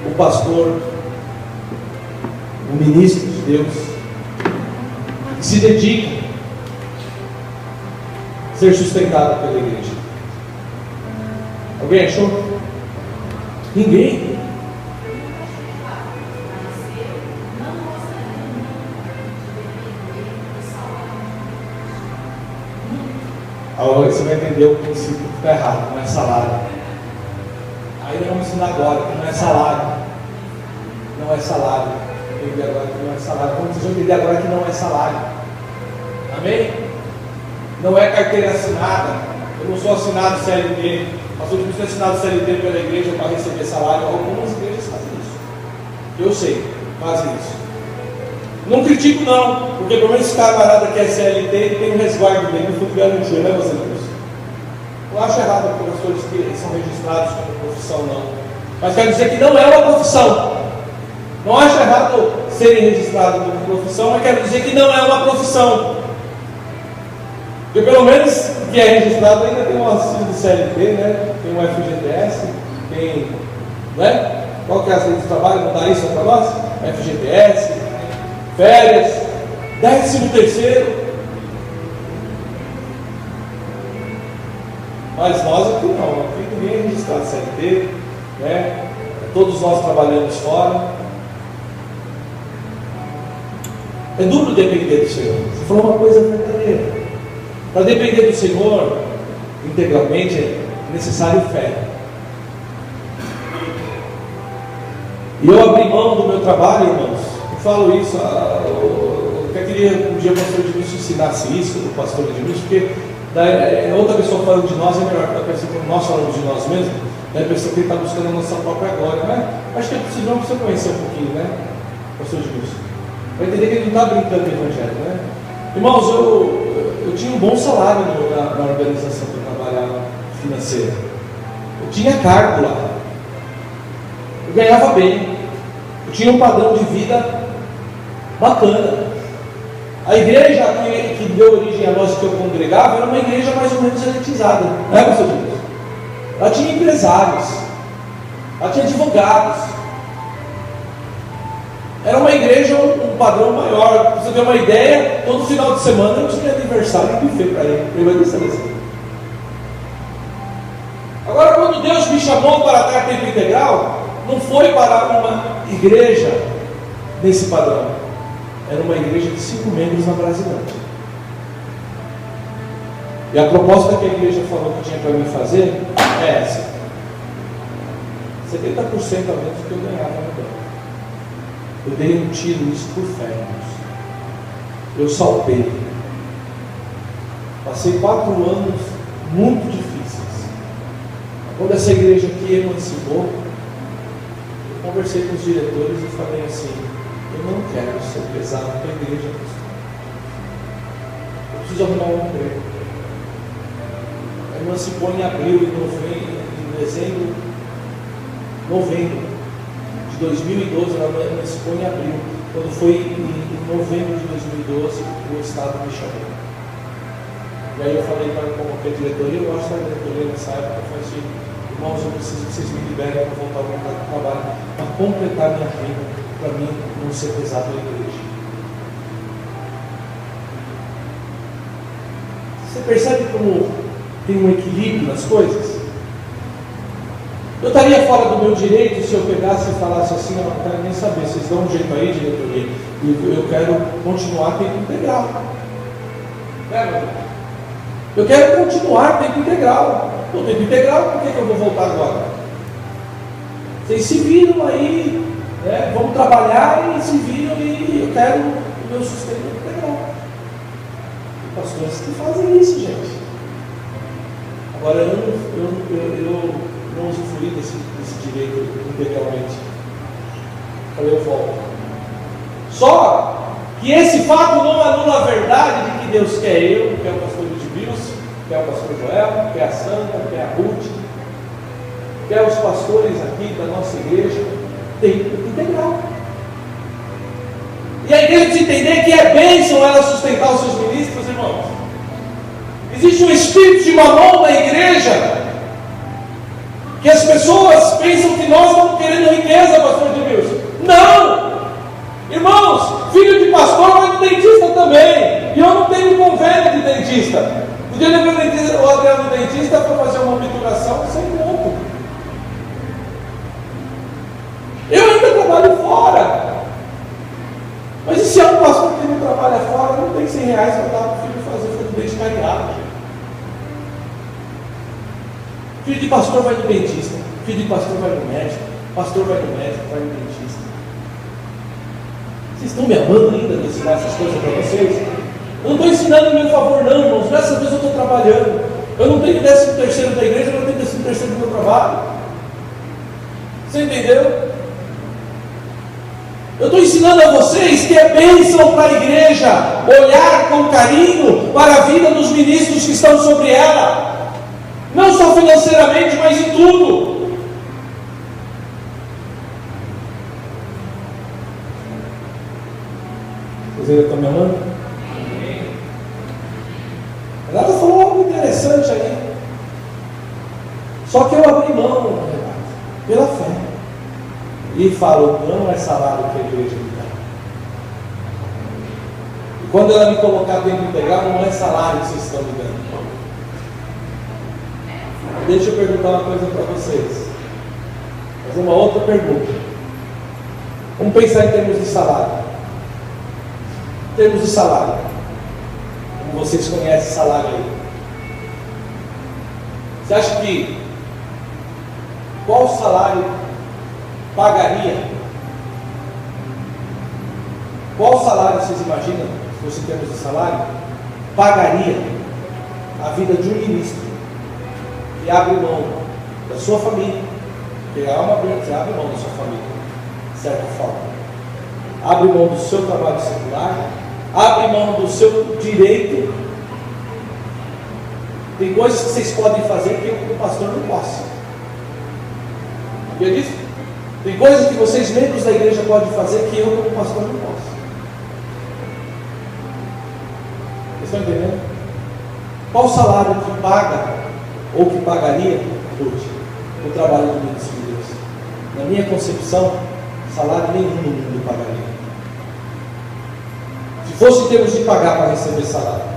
o pastor, o ministro de Deus, que se dedica a ser sustentado pela igreja? Alguém achou? Ninguém. Agora você vai entender o princípio que está errado, não é salário. Aí nós vamos ensinar agora que não é salário. Não é salário. Entender agora que não é salário. Como vocês vão entender agora que não é salário. Amém? Não é carteira assinada. Eu não sou assinado CLT. Pastor de é assinado CLT pela igreja para receber salário. Algumas igrejas fazem isso. Eu sei, fazem isso. Não critico não, porque pelo menos esse camarada que é CLT, ele tem um resguardo dele, no fundo garantia, né, você Deus? Eu acho errado professores que são registrados como profissão, não. Mas quero dizer que não é uma profissão. Não acho errado serem registrados como profissão, mas quero dizer que não é uma profissão. Porque pelo menos que é registrado ainda tem um auxílio do CLT, né? Tem um FGTS, tem, né? Qual que é a lei de trabalho? Não dá isso para nós? FGTS, férias, 13º. Mas nós aqui não, aqui ninguém é registrado CLT, né? Todos nós trabalhamos fora. É duro depender do Senhor. Você falou uma coisa verdadeira. Para depender do Senhor integralmente é necessário fé. E eu abri mão do meu trabalho, irmãos. Eu falo isso, eu até queria um dia o pastor Edmilson ensinasse isso, o pastor Edmilson, porque outra pessoa falando de nós é melhor, porque quando nós falamos de nós mesmos, a pessoa que está buscando a nossa própria glória, né? Acho que é preciso não precisa conhecer um pouquinho, né, pastor Edmilson? Para entender que ele não está brincando no evangelho, né? Irmãos, eu tinha um bom salário na organização que eu trabalhava financeira. Eu tinha cargo lá. Eu ganhava bem. Eu tinha um padrão de vida bacana. A igreja que deu origem a nós, que eu congregava, era uma igreja mais ou menos elitizada. Não é, pastor Deus? Ela tinha empresários. Ela tinha advogados. Era uma igreja, um padrão maior. Para você ter uma ideia, todo final de semana eu tinha aniversário e buffet para ele. Eu ia dizer assim. Agora, quando Deus me chamou para estar tempo integral, não foi para uma igreja nesse padrão. Era uma igreja de 5 membros na Brasilândia. E a proposta que a igreja falou que tinha para mim fazer é essa: 70% a menos do que eu ganhava no banco. Eu dei um tiro nisso por fé, irmãos. Eu saltei. Passei 4 anos muito difíceis. Quando essa igreja aqui emancipou, eu conversei com os diretores e falei assim: eu não quero ser pesado para a igreja. Eu preciso arrumar um emprego. Emancipou em abril, em dezembro, novembro de 2012, ela emancipou em abril. Quando foi em novembro de 2012, o Estado me chamou. E aí eu falei para qualquer diretoria, eu acho que a diretoria nessa época eu falei assim: irmãos, eu preciso que vocês me liberem para voltar ao mercado de trabalho, para completar minha renda, para mim não ser pesado na igreja. Você percebe como tem um equilíbrio nas coisas? Eu estaria fora do meu direito se eu pegasse e falasse assim: eu não quero nem saber, vocês dão um jeito aí, diretoria, e eu quero continuar tempo integral. Eu quero continuar tempo integral. O tempo integral, por que eu vou voltar agora? Vocês se viram aí, né? Vamos trabalhar e se viram, e eu quero o meu sustento integral. Tem pastores que fazem isso, gente. Agora eu não usufruí desse direito integralmente. Falei, eu volto. Só que esse fato não anula a verdade de que Deus quer eu, que é o pastor de quer o pastor Joel, quer a Sandra, quer a Ruth, quer os pastores aqui da nossa igreja, tempo integral. E a igreja precisa entender que é bênção ela sustentar os seus ministros, irmãos. Existe um espírito de mamão na igreja, que as pessoas pensam que nós estamos querendo riqueza, pastor Edmilson. Não! Irmãos, filho de pastor vai no dentista também. E eu não tenho convênio de dentista. No dia que o Adriano no dentista para fazer uma obturação sem conto. Eu ainda trabalho fora. Mas e se é um pastor que não trabalha fora, não tem 100 reais para dar para o filho fazer fundo de dente cariado? Filho de pastor vai no dentista, filho de pastor vai no médico, pastor vai no médico, vai no dentista. Vocês estão me amando ainda de ensinar essas coisas para vocês? Eu não estou ensinando em meu favor não, irmãos. Graças a Deus eu estou trabalhando. Eu não tenho 13º da igreja, eu não tenho 13º do meu trabalho. Você entendeu? Eu estou ensinando a vocês que é bênção para a igreja olhar com carinho para a vida dos ministros que estão sobre ela. Não só financeiramente, mas em tudo. Vocês ainda estão me amando? Ela falou algo interessante aí. Só que eu abri mão, pela fé. E falo, não é salário que a igreja me dá. E quando ela me colocar dentro integral, não é salário que vocês estão me dando. Deixa eu perguntar uma coisa para vocês. Fazer uma outra pergunta. Vamos pensar em termos de salário. Em termos de salário. Como vocês conhecem salário aí. Você acha que qual salário pagaria? Qual salário vocês imaginam, se fosse em termos de salário, pagaria a vida de um ministro que abre mão da sua família, que é uma grande, abre mão da sua família, de certa forma, abre mão do seu trabalho secular, abre mão do seu direito. Tem coisas que vocês podem fazer que o pastor não possa. Sabia disso? Tem coisas que vocês, membros da igreja, podem fazer que eu, como pastor, não posso. Vocês estão entendendo? Qual o salário que paga ou que pagaria hoje o trabalho do ministro de Deus? Na minha concepção, salário nenhum no mundo pagaria. Se fosse em termos de pagar para receber salário,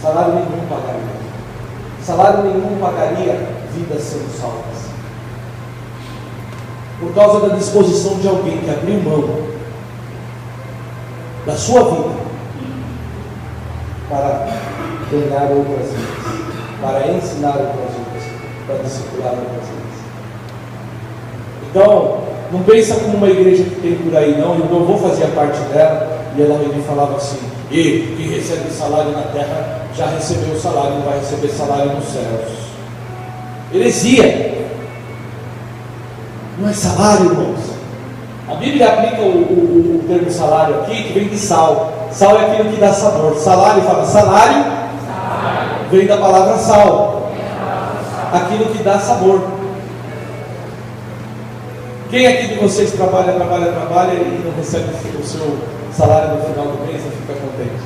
salário nenhum pagaria. Salário nenhum pagaria vidas sendo salvas. Por causa da disposição de alguém que abriu mão da sua vida para ganhar outras vidas, para ensinar outras vidas, para discipular outras vidas. Então, não pensa como uma igreja que tem por aí, não. Eu vou fazer a parte dela. E ela me falava assim: e que recebe salário na terra já recebeu o salário, não vai receber salário nos céus. Heresia. Não é salário, irmãos. A Bíblia aplica o termo salário aqui, que vem de sal. Sal é aquilo que dá sabor. Salário, fala salário, vem da palavra sal, aquilo que dá sabor. Quem aqui de vocês trabalha e não recebe o seu salário no final do mês e fica contente?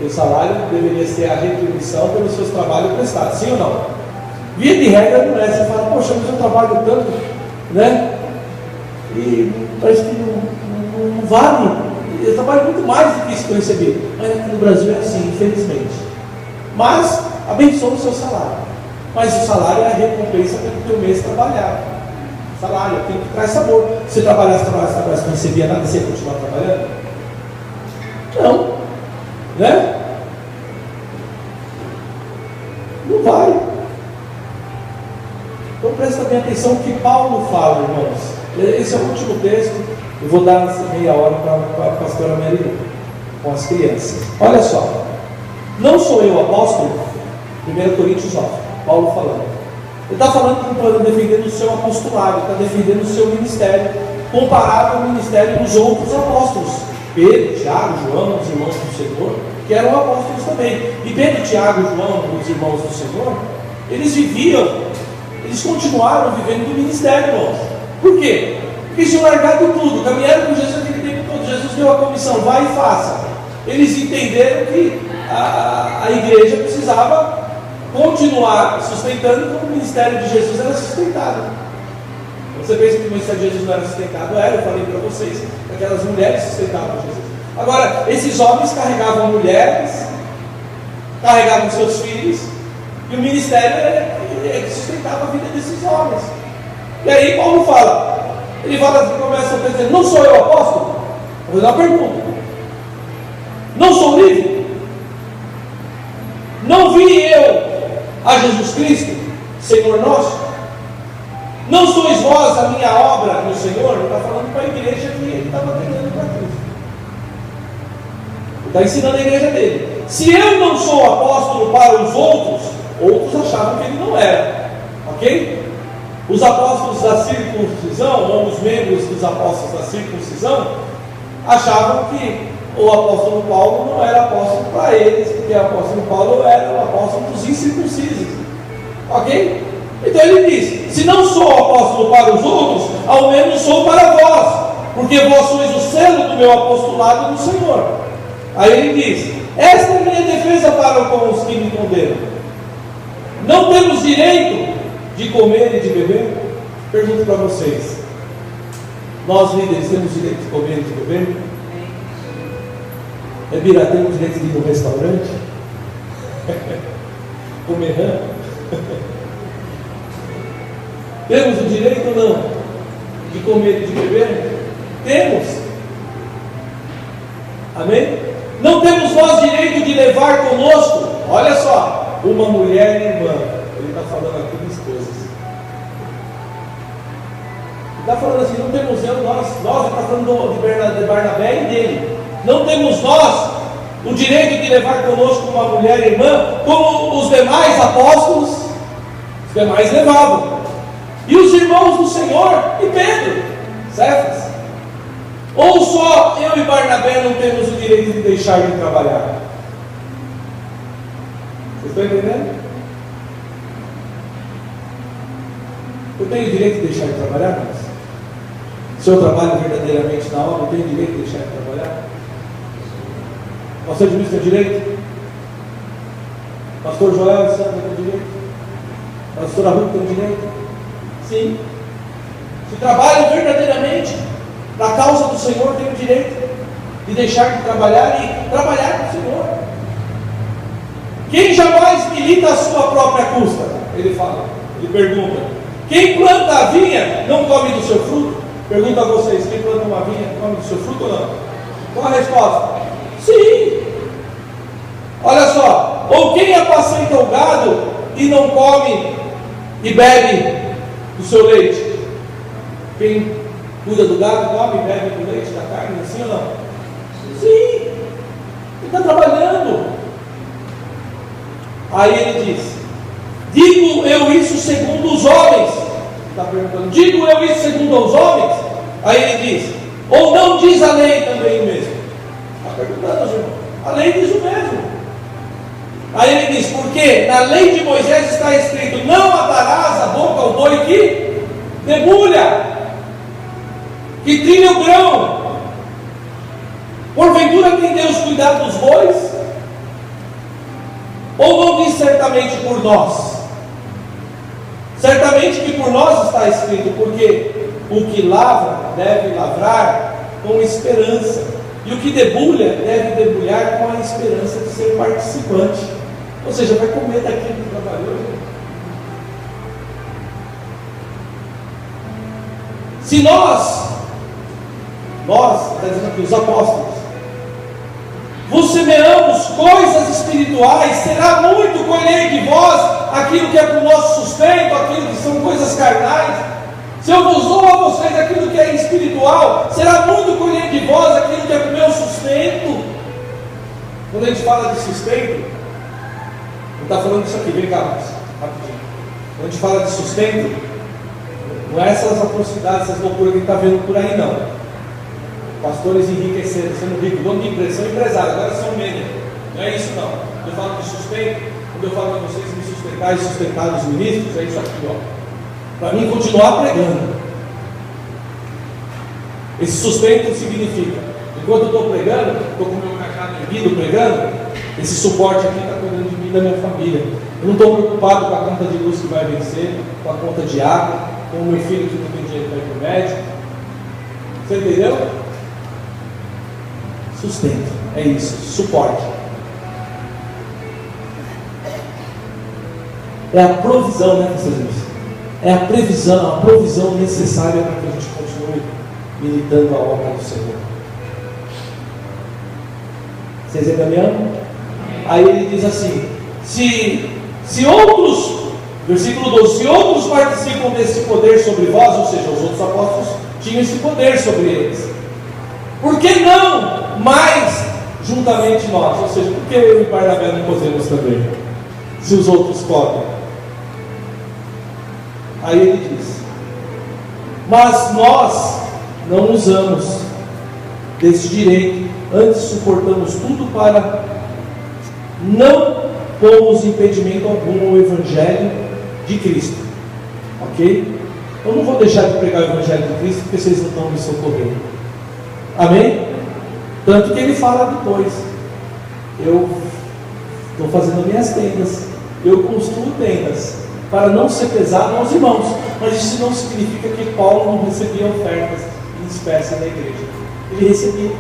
O salário deveria ser a retribuição pelos seus trabalhos prestados, sim ou não? Via de regra não é. Você fala, poxa, mas eu trabalho tanto, né? E parece que não vale. Eu trabalho muito mais do que isso que eu recebi. Mas aqui no Brasil é assim, infelizmente. Mas abençoa o seu salário. Mas o salário é a recompensa pelo teu mês trabalhar. Salário, aquilo que traz sabor. Se você trabalhasse, não recebia nada, você ia continuar trabalhando? Não. Né? Não vai. Então presta bem atenção no que Paulo fala, irmãos. Esse é o último texto. Eu vou dar meia hora para a pastora Maria com as crianças. Olha só. Não sou eu apóstolo? 1 Coríntios 9. Paulo falando. Ele está falando que está defendendo o seu apostolado, está defendendo o seu ministério, comparado ao ministério dos outros apóstolos. Pedro, Tiago, João, os irmãos do Senhor. que eram apóstolos também. E Pedro, Tiago, João, os irmãos do Senhor, eles continuaram vivendo do ministério, irmãos. Por quê? Porque eles tinham largado tudo, caminharam com Jesus aquele tempo todo. Jesus deu a comissão, vai e faça. Eles entenderam que a igreja precisava continuar sustentando como o ministério de Jesus era sustentado. Você pensa que o ministério de Jesus não era sustentado? Era, eu falei para vocês, aquelas mulheres sustentavam Jesus. Agora, esses homens carregavam mulheres, carregavam seus filhos, e o ministério é que sustentava a vida desses homens. E aí Paulo fala, começa a dizer, não sou eu apóstolo? Vou fazer uma pergunta. Não sou livre? Não vi eu a Jesus Cristo, Senhor nosso? Não sois vós a minha obra no Senhor? Ele está falando para a igreja que ele estava treinando para Cristo. Ele está ensinando a igreja dele. Se eu não sou apóstolo para os outros achavam que ele não era. Ok? Os apóstolos da circuncisão, ou os membros dos apóstolos da circuncisão, achavam que o apóstolo Paulo não era apóstolo para eles, porque o apóstolo Paulo era o apóstolo dos incircuncisos. Ok? Então ele diz, se não sou apóstolo para os outros, ao menos sou para vós, porque vós sois o selo do meu apostolado no Senhor. Aí ele diz, esta é a minha defesa para com os que me condenam. Não temos direito de comer e de beber? Pergunto para vocês, nós líderes temos direito de comer e de beber? Bira, temos direito de ir no restaurante? Comer rã? Temos o direito ou não de comer e de beber? Temos. Amém? Não temos nós direito de levar conosco, olha só, uma mulher irmã. Ele está falando aqui de esposas. Ele está falando assim, não temos nós está falando de Barnabé e dele. Não temos nós o direito de levar conosco uma mulher irmã, como os demais apóstolos, os demais levavam. E os irmãos do Senhor e Pedro, Cefas. Ou só eu e Barnabé não temos o direito de deixar de trabalhar? Vocês estão entendendo? Eu tenho o direito de deixar de trabalhar, mas se eu trabalho verdadeiramente na obra, eu tenho o direito de deixar de trabalhar? Pastor Edmilson tem direito? Pastor Joel Santos tem direito? Pastora Ruth tem direito? Sim. Se trabalho verdadeiramente para a causa do Senhor, tem o direito de deixar de trabalhar e trabalhar com o Senhor. Quem jamais milita a sua própria custa? Ele fala, ele pergunta. Quem planta a vinha não come do seu fruto? Pergunta a vocês, quem planta uma vinha come do seu fruto ou não? Qual a resposta? Sim. Olha só, ou quem apacenta o gado e não come e bebe do seu leite? Quem cuida do gado, come e bebe do leite, da carne, assim ou não? Sim, ele está trabalhando. Aí ele diz, digo eu isso segundo os homens? Está perguntando, digo eu isso segundo os homens? Aí ele diz, ou não diz a lei também o mesmo? Está perguntando, irmão. A lei diz o mesmo. Aí ele diz, porque na lei de Moisés está escrito, não atarás a boca ao boi que debulha, que trilha o grão. Porventura tem Deus cuidado dos bois? Ou não diz certamente por nós? Certamente que por nós está escrito, porque o que lavra deve lavrar com esperança, e o que debulha deve debulhar com a esperança de ser participante. Ou seja, vai comer daquilo que trabalhou. Se nós, está dizendo aqui, os apóstolos, vos semeamos coisas espirituais, será muito colher de vós aquilo que é para o nosso sustento, aquilo que são coisas carnais. Se eu vos dou a vocês aquilo que é espiritual, será muito colher de vós aquilo que é para o meu sustento. Quando a gente fala de sustento, não está falando disso aqui, vem cá, rapidinho. Quando a gente fala de sustento, não é essas atrocidades, essas loucuras que a gente está vendo por aí, não. Pastores enriquecendo, sendo ricos, dono de empresa, são empresários, agora são menos. Não é isso não. Quando eu falo de sustento, quando eu falo para vocês me sustentar e sustentar os ministros, é isso aqui, ó. Para mim continuar pregando. Esse sustento significa, enquanto eu estou pregando, estou com o meu cajado erguido pregando, esse suporte aqui está cuidando de mim e da minha família. Eu não estou preocupado com a conta de luz que vai vencer, com a conta de água, com o meu filho que não tem dinheiro para ir para o médico. Você entendeu? Sustento, é isso, suporte. É a provisão, né, meus irmãos? É a provisão necessária para que a gente continue militando a obra do Senhor. Vocês ainda me amam? Aí ele diz assim: se outros, versículo 12, se outros participam desse poder sobre vós, ou seja, os outros apóstolos tinham esse poder sobre eles, por que não mais juntamente nós? Ou seja, por que eu e Barnabé não podemos também, se os outros podem? Aí ele diz: mas nós não usamos desse direito, antes suportamos tudo para não pormos impedimento algum ao Evangelho de Cristo. Ok? Eu não vou deixar de pregar o Evangelho de Cristo porque vocês não estão me socorrendo. Amém? Tanto que ele fala depois: eu estou fazendo minhas tendas, eu construo tendas para não ser pesado aos irmãos. Mas isso não significa que Paulo não recebia ofertas em espécie da igreja. Ele recebia.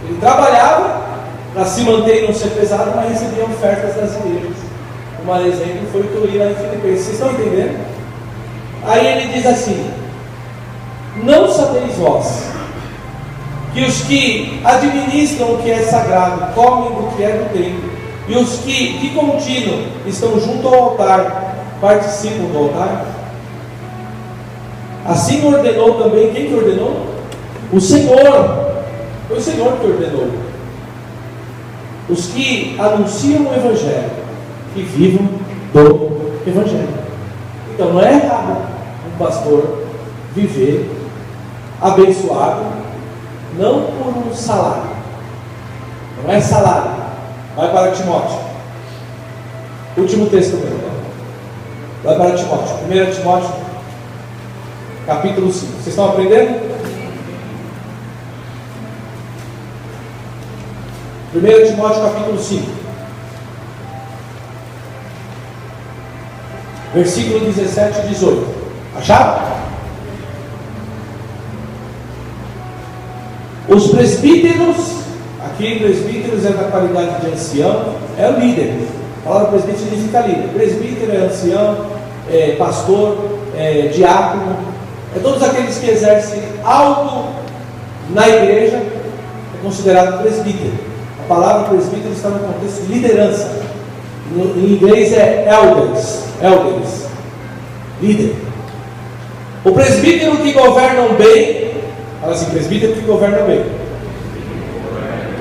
Ele trabalhava para se manter e não ser pesado, mas recebia ofertas das igrejas. Um exemplo foi o que eu li lá em Filipenses. Vocês estão entendendo? Aí ele diz assim: não sabeis vós que os que administram o que é sagrado comem do que é do templo, e os que de contínuo estão junto ao altar participam do altar? Assim ordenou também. Quem que ordenou? O Senhor. Foi o Senhor que ordenou. Os que anunciam o Evangelho, que vivam do Evangelho. Então não é errado um pastor viver abençoado, não por um salário. Não é salário. Vai para Timóteo. Último texto mesmo. Vai para Timóteo. 1 Timóteo, capítulo 5. Vocês estão aprendendo? 1 Timóteo, capítulo 5. Versículo 17 e 18. Acharam? Os presbíteros, aqui presbíteros é da qualidade de ancião, é o líder. A palavra presbítero significa líder. Presbítero é ancião, é pastor, é diácono, é todos aqueles que exercem algo na igreja, é considerado presbítero. A palavra presbítero está no contexto de liderança. Em inglês é elders, líder. O presbítero que governam bem, fala assim, presbítero que governa bem,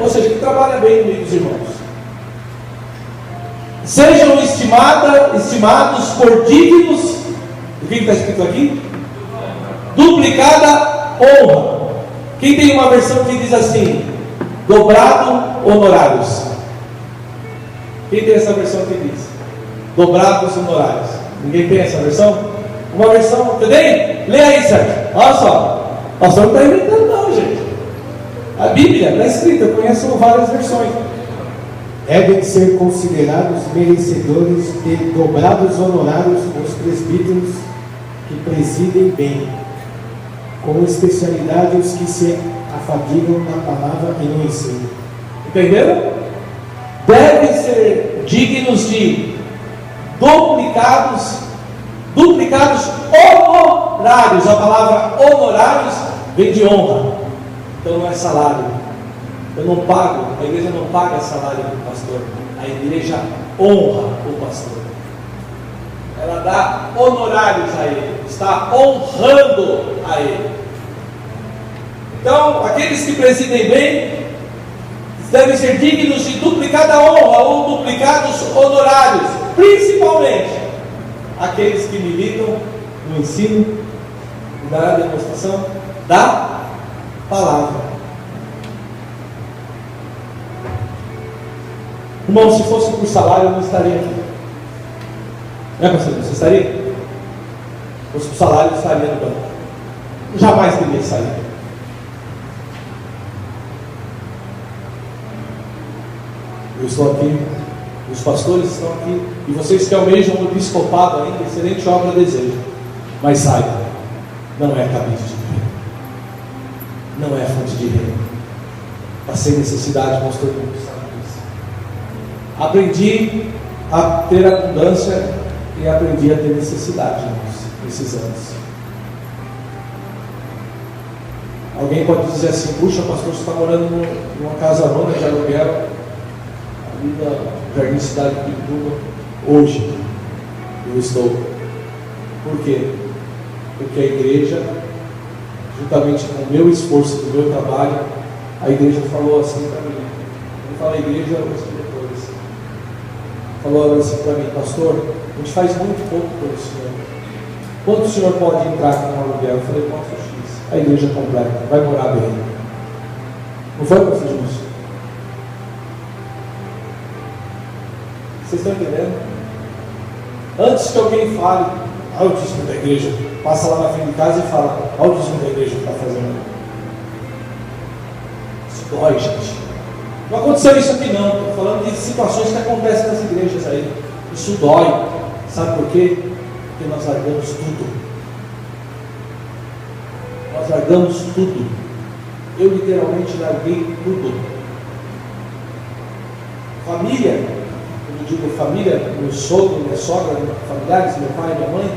ou seja, que trabalha bem no meio dos irmãos, sejam estimados por dignos, o que está escrito aqui? Duplicada honra. Quem tem uma versão que diz assim: dobrado honorários? Quem tem essa versão que diz dobrados honorários? Ninguém tem essa versão? Uma versão, você tem? Lê aí, Sérgio. Olha só, o pastor não está inventando não, gente. A Bíblia está escrita, eu conheço várias versões. Devem ser considerados merecedores de dobrados honorários os presbíteros que presidem bem, com especialidade os que se afadigam na palavra e no ensino. Entenderam? Devem ser dignos de duplicados honorários. A palavra honorários vem de honra, então não é salário. Eu não pago, a igreja não paga salário do pastor, a igreja honra o pastor. Ela dá honorários a ele, está honrando a ele. Então, aqueles que presidem bem devem ser dignos de duplicada honra ou duplicados honorários, principalmente aqueles que militam no ensino e na demonstração da palavra. Irmão, se fosse por salário, eu não estaria aqui. Não é, pastor? Você estaria? Se fosse por salário, eu estaria no banco. Jamais teria saído. Eu estou aqui, os pastores estão aqui, e vocês que almejam o episcopado ainda, excelente obra desejo. Mas saiba, não é cabide de reino, não é fonte de reino. Passei necessidade, pastor, não sabe disso. Aprendi a ter abundância e aprendi a ter necessidade, irmãos, nesses anos. Alguém pode dizer assim: puxa, pastor, você está morando numa casa nona de aluguel ali na Jardim Cidade de Pirituba. Hoje eu estou. Por quê? Porque a igreja, juntamente com o meu esforço, do meu trabalho, a igreja falou assim para mim. Eu falo a igreja, os diretores falou assim para mim: pastor, a gente faz muito pouco pelo senhor. Quanto o senhor pode entrar com um aluguel? Eu falei: posso X. A igreja completa, vai morar bem. Não foi, pastor Júlio? Vocês estão entendendo? Antes que alguém fale, olha o dízimo da igreja, passa lá na frente de casa e fala: olha o dízimo da igreja que está fazendo. Isso dói, gente. Não aconteceu isso aqui não. Estou falando de situações que acontecem nas igrejas aí. Isso dói. Sabe por quê? Porque nós largamos tudo. Nós largamos tudo. Eu literalmente larguei tudo. Família, quando eu digo família, meu sogro, minha sogra, familiares, meu pai, minha mãe,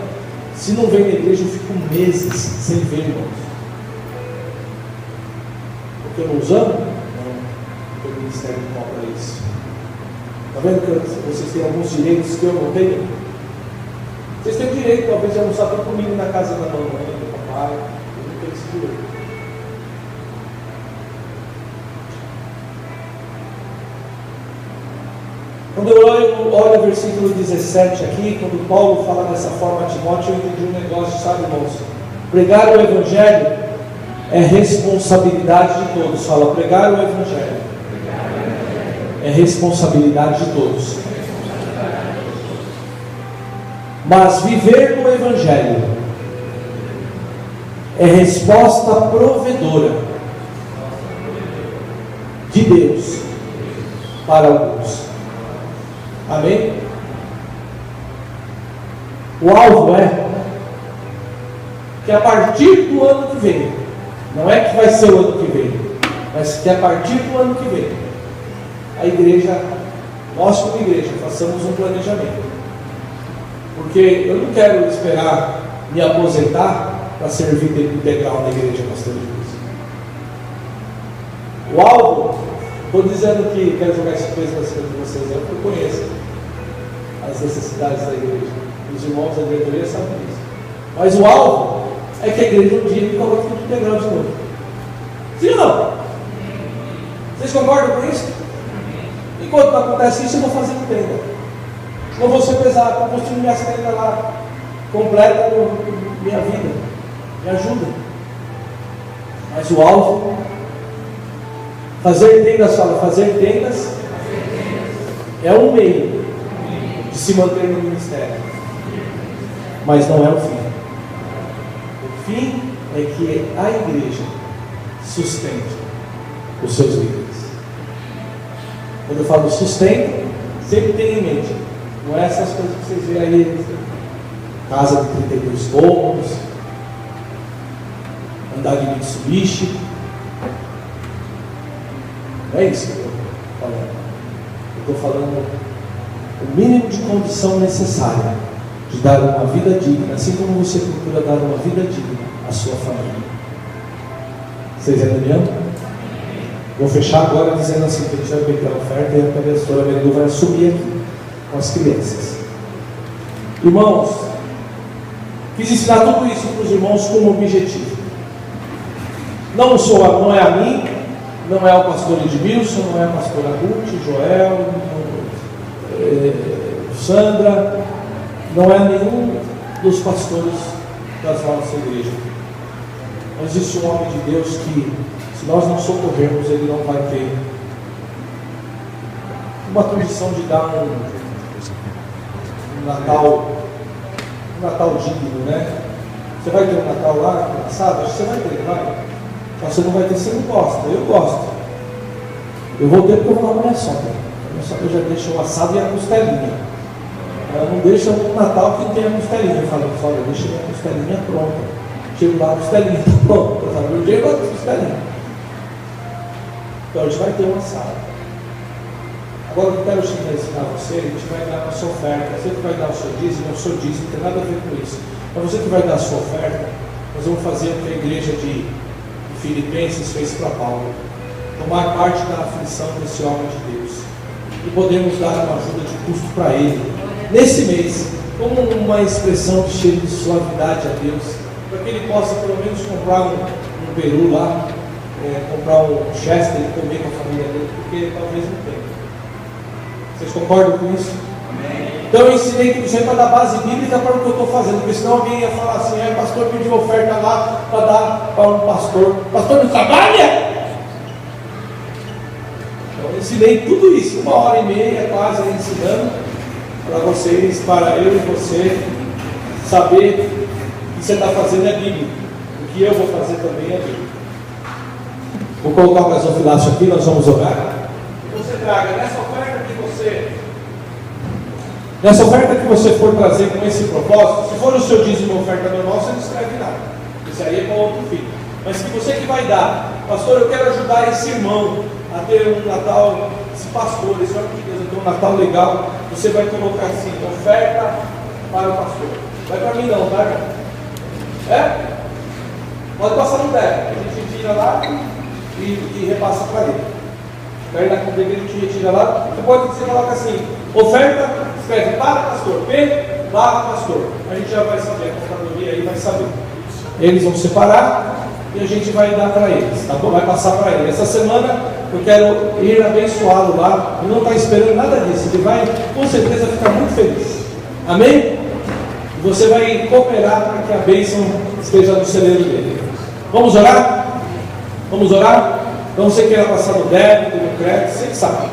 se não vem na igreja eu fico meses sem ver, irmãos. Porque eu não os amo? Não. Porque o ministério não cobra isso. Está vendo que vocês têm alguns direitos que eu não tenho? Vocês têm direito, talvez, de almoçar comigo na casa da mamãe, do papai. Eu não tenho esse direito. Quando eu olho o versículo 17 aqui, quando Paulo fala dessa forma a Timóteo, eu entendi um negócio, sabe, irmãos? Pregar o Evangelho é responsabilidade de todos. Fala: pregar o Evangelho é responsabilidade de todos. Mas viver no Evangelho é resposta provedora de Deus para alguns. Amém? O alvo é que a partir do ano que vem, não é que vai ser o ano que vem, mas que a partir do ano que vem, a igreja, nós como igreja, façamos um planejamento. Porque eu não quero esperar me aposentar para servir tempo integral na igreja, pastor Luiz. O alvo, estou dizendo que quero jogar essa coisa nas coisas de vocês, eu conheço as necessidades da igreja. Os irmãos da diretoria sabem disso. Mas o alvo é que a igreja um dia me coloque tempo integral de novo. Sim ou não? Vocês concordam com isso? Enquanto não acontece isso, eu vou fazer tenda. Não vou ser pesado, vou construir minhas tendas lá. Completa minha vida. Me ajuda. Mas o alvo, fazer tendas, fala, fazer tendas é um meio de se manter no ministério. Mas não é o fim. O fim é que a igreja sustente os seus líderes. Quando eu falo sustento, sempre tenha em mente, não é essas coisas que vocês veem aí, casa de 32 cômodos, andar de Mitsubishi. Não é isso que eu estou falando. Eu estou falando o mínimo de condição necessária de dar uma vida digna, assim como você procura dar uma vida digna à sua família. Vocês entenderam? Vou fechar agora dizendo assim, que a gente vai pegar a oferta e a pastora Meridu vai assumir aqui com as crianças. Irmãos, quis ensinar tudo isso para os irmãos com um objetivo. Não é a mim, não é ao pastor Edmilson, não é a pastora Ruth, Joel, Sandra, não é nenhum dos pastores da nossa igreja. Mas existe um homem de Deus que, se nós não socorrermos, ele não vai ter uma tradição de dar um Natal digno, né? Você vai ter um Natal lá, assado? Acho que você vai ter, vai. Mas você não vai ter, você não gosta. Eu gosto. Eu vou ter porque eu vou lá com a minha sogra. A minha sogra já deixa o assado e a costelinha. Ela não deixa um Natal que não tenha costelinha. Eu falo, sogra, deixa a minha costelinha pronta. Chego lá, a costelinha está pronta. Eu dia eu gosto de costelinha. Então a gente vai ter um assado. Agora eu quero ensinar você, a gente vai dar a nossa oferta. Você que vai dar o seu dízimo, não tem nada a ver com isso. Mas você que vai dar a sua oferta, nós vamos fazer o que a igreja de Filipenses fez para Paulo. Tomar parte da aflição desse homem de Deus. E podemos dar uma ajuda de custo para ele. Nesse mês, como uma expressão de cheiro de suavidade a Deus, para que ele possa pelo menos comprar um peru lá, comprar um chester e comer com a família dele, porque talvez não tenha. Vocês concordam com isso? Amém. Então eu ensinei que você para dar base bíblica para o que eu estou fazendo, porque senão alguém ia falar assim, o pastor pediu oferta lá para dar para um pastor. O pastor não trabalha? Então eu ensinei tudo isso, 1h30 quase ensinando para vocês, para eu e você saber o que você está fazendo é bíblico. O que eu vou fazer também é bíblico. Vou colocar o gasofilácio aqui, nós vamos orar. Você traga nessa oferta que você for trazer com esse propósito, se for o seu dízimo oferta normal, você não escreve nada. Isso aí é para outro fim. Mas se você que vai dar, pastor, eu quero ajudar esse irmão a ter um Natal, esse pastor, esse homem de Deus, a ter um Natal legal, você vai colocar assim, oferta para o pastor. Vai para mim não, tá? Pode passar no débito, a gente tira lá e repassa para ele. Daí na conta que a gente retira lá, você pode colocar assim, oferta, escreve para pastor, pastor. A gente já vai saber, a contadoria aí vai saber. Eles vão separar e a gente vai dar para eles, tá bom? Vai passar para ele. Essa semana eu quero ir abençoá-lo lá, e não está esperando nada disso, ele vai com certeza ficar muito feliz. Amém? E você vai cooperar para que a bênção esteja no celeiro dele. Vamos orar? Vamos orar? Então você queira passar no débito, no crédito, você que sabe.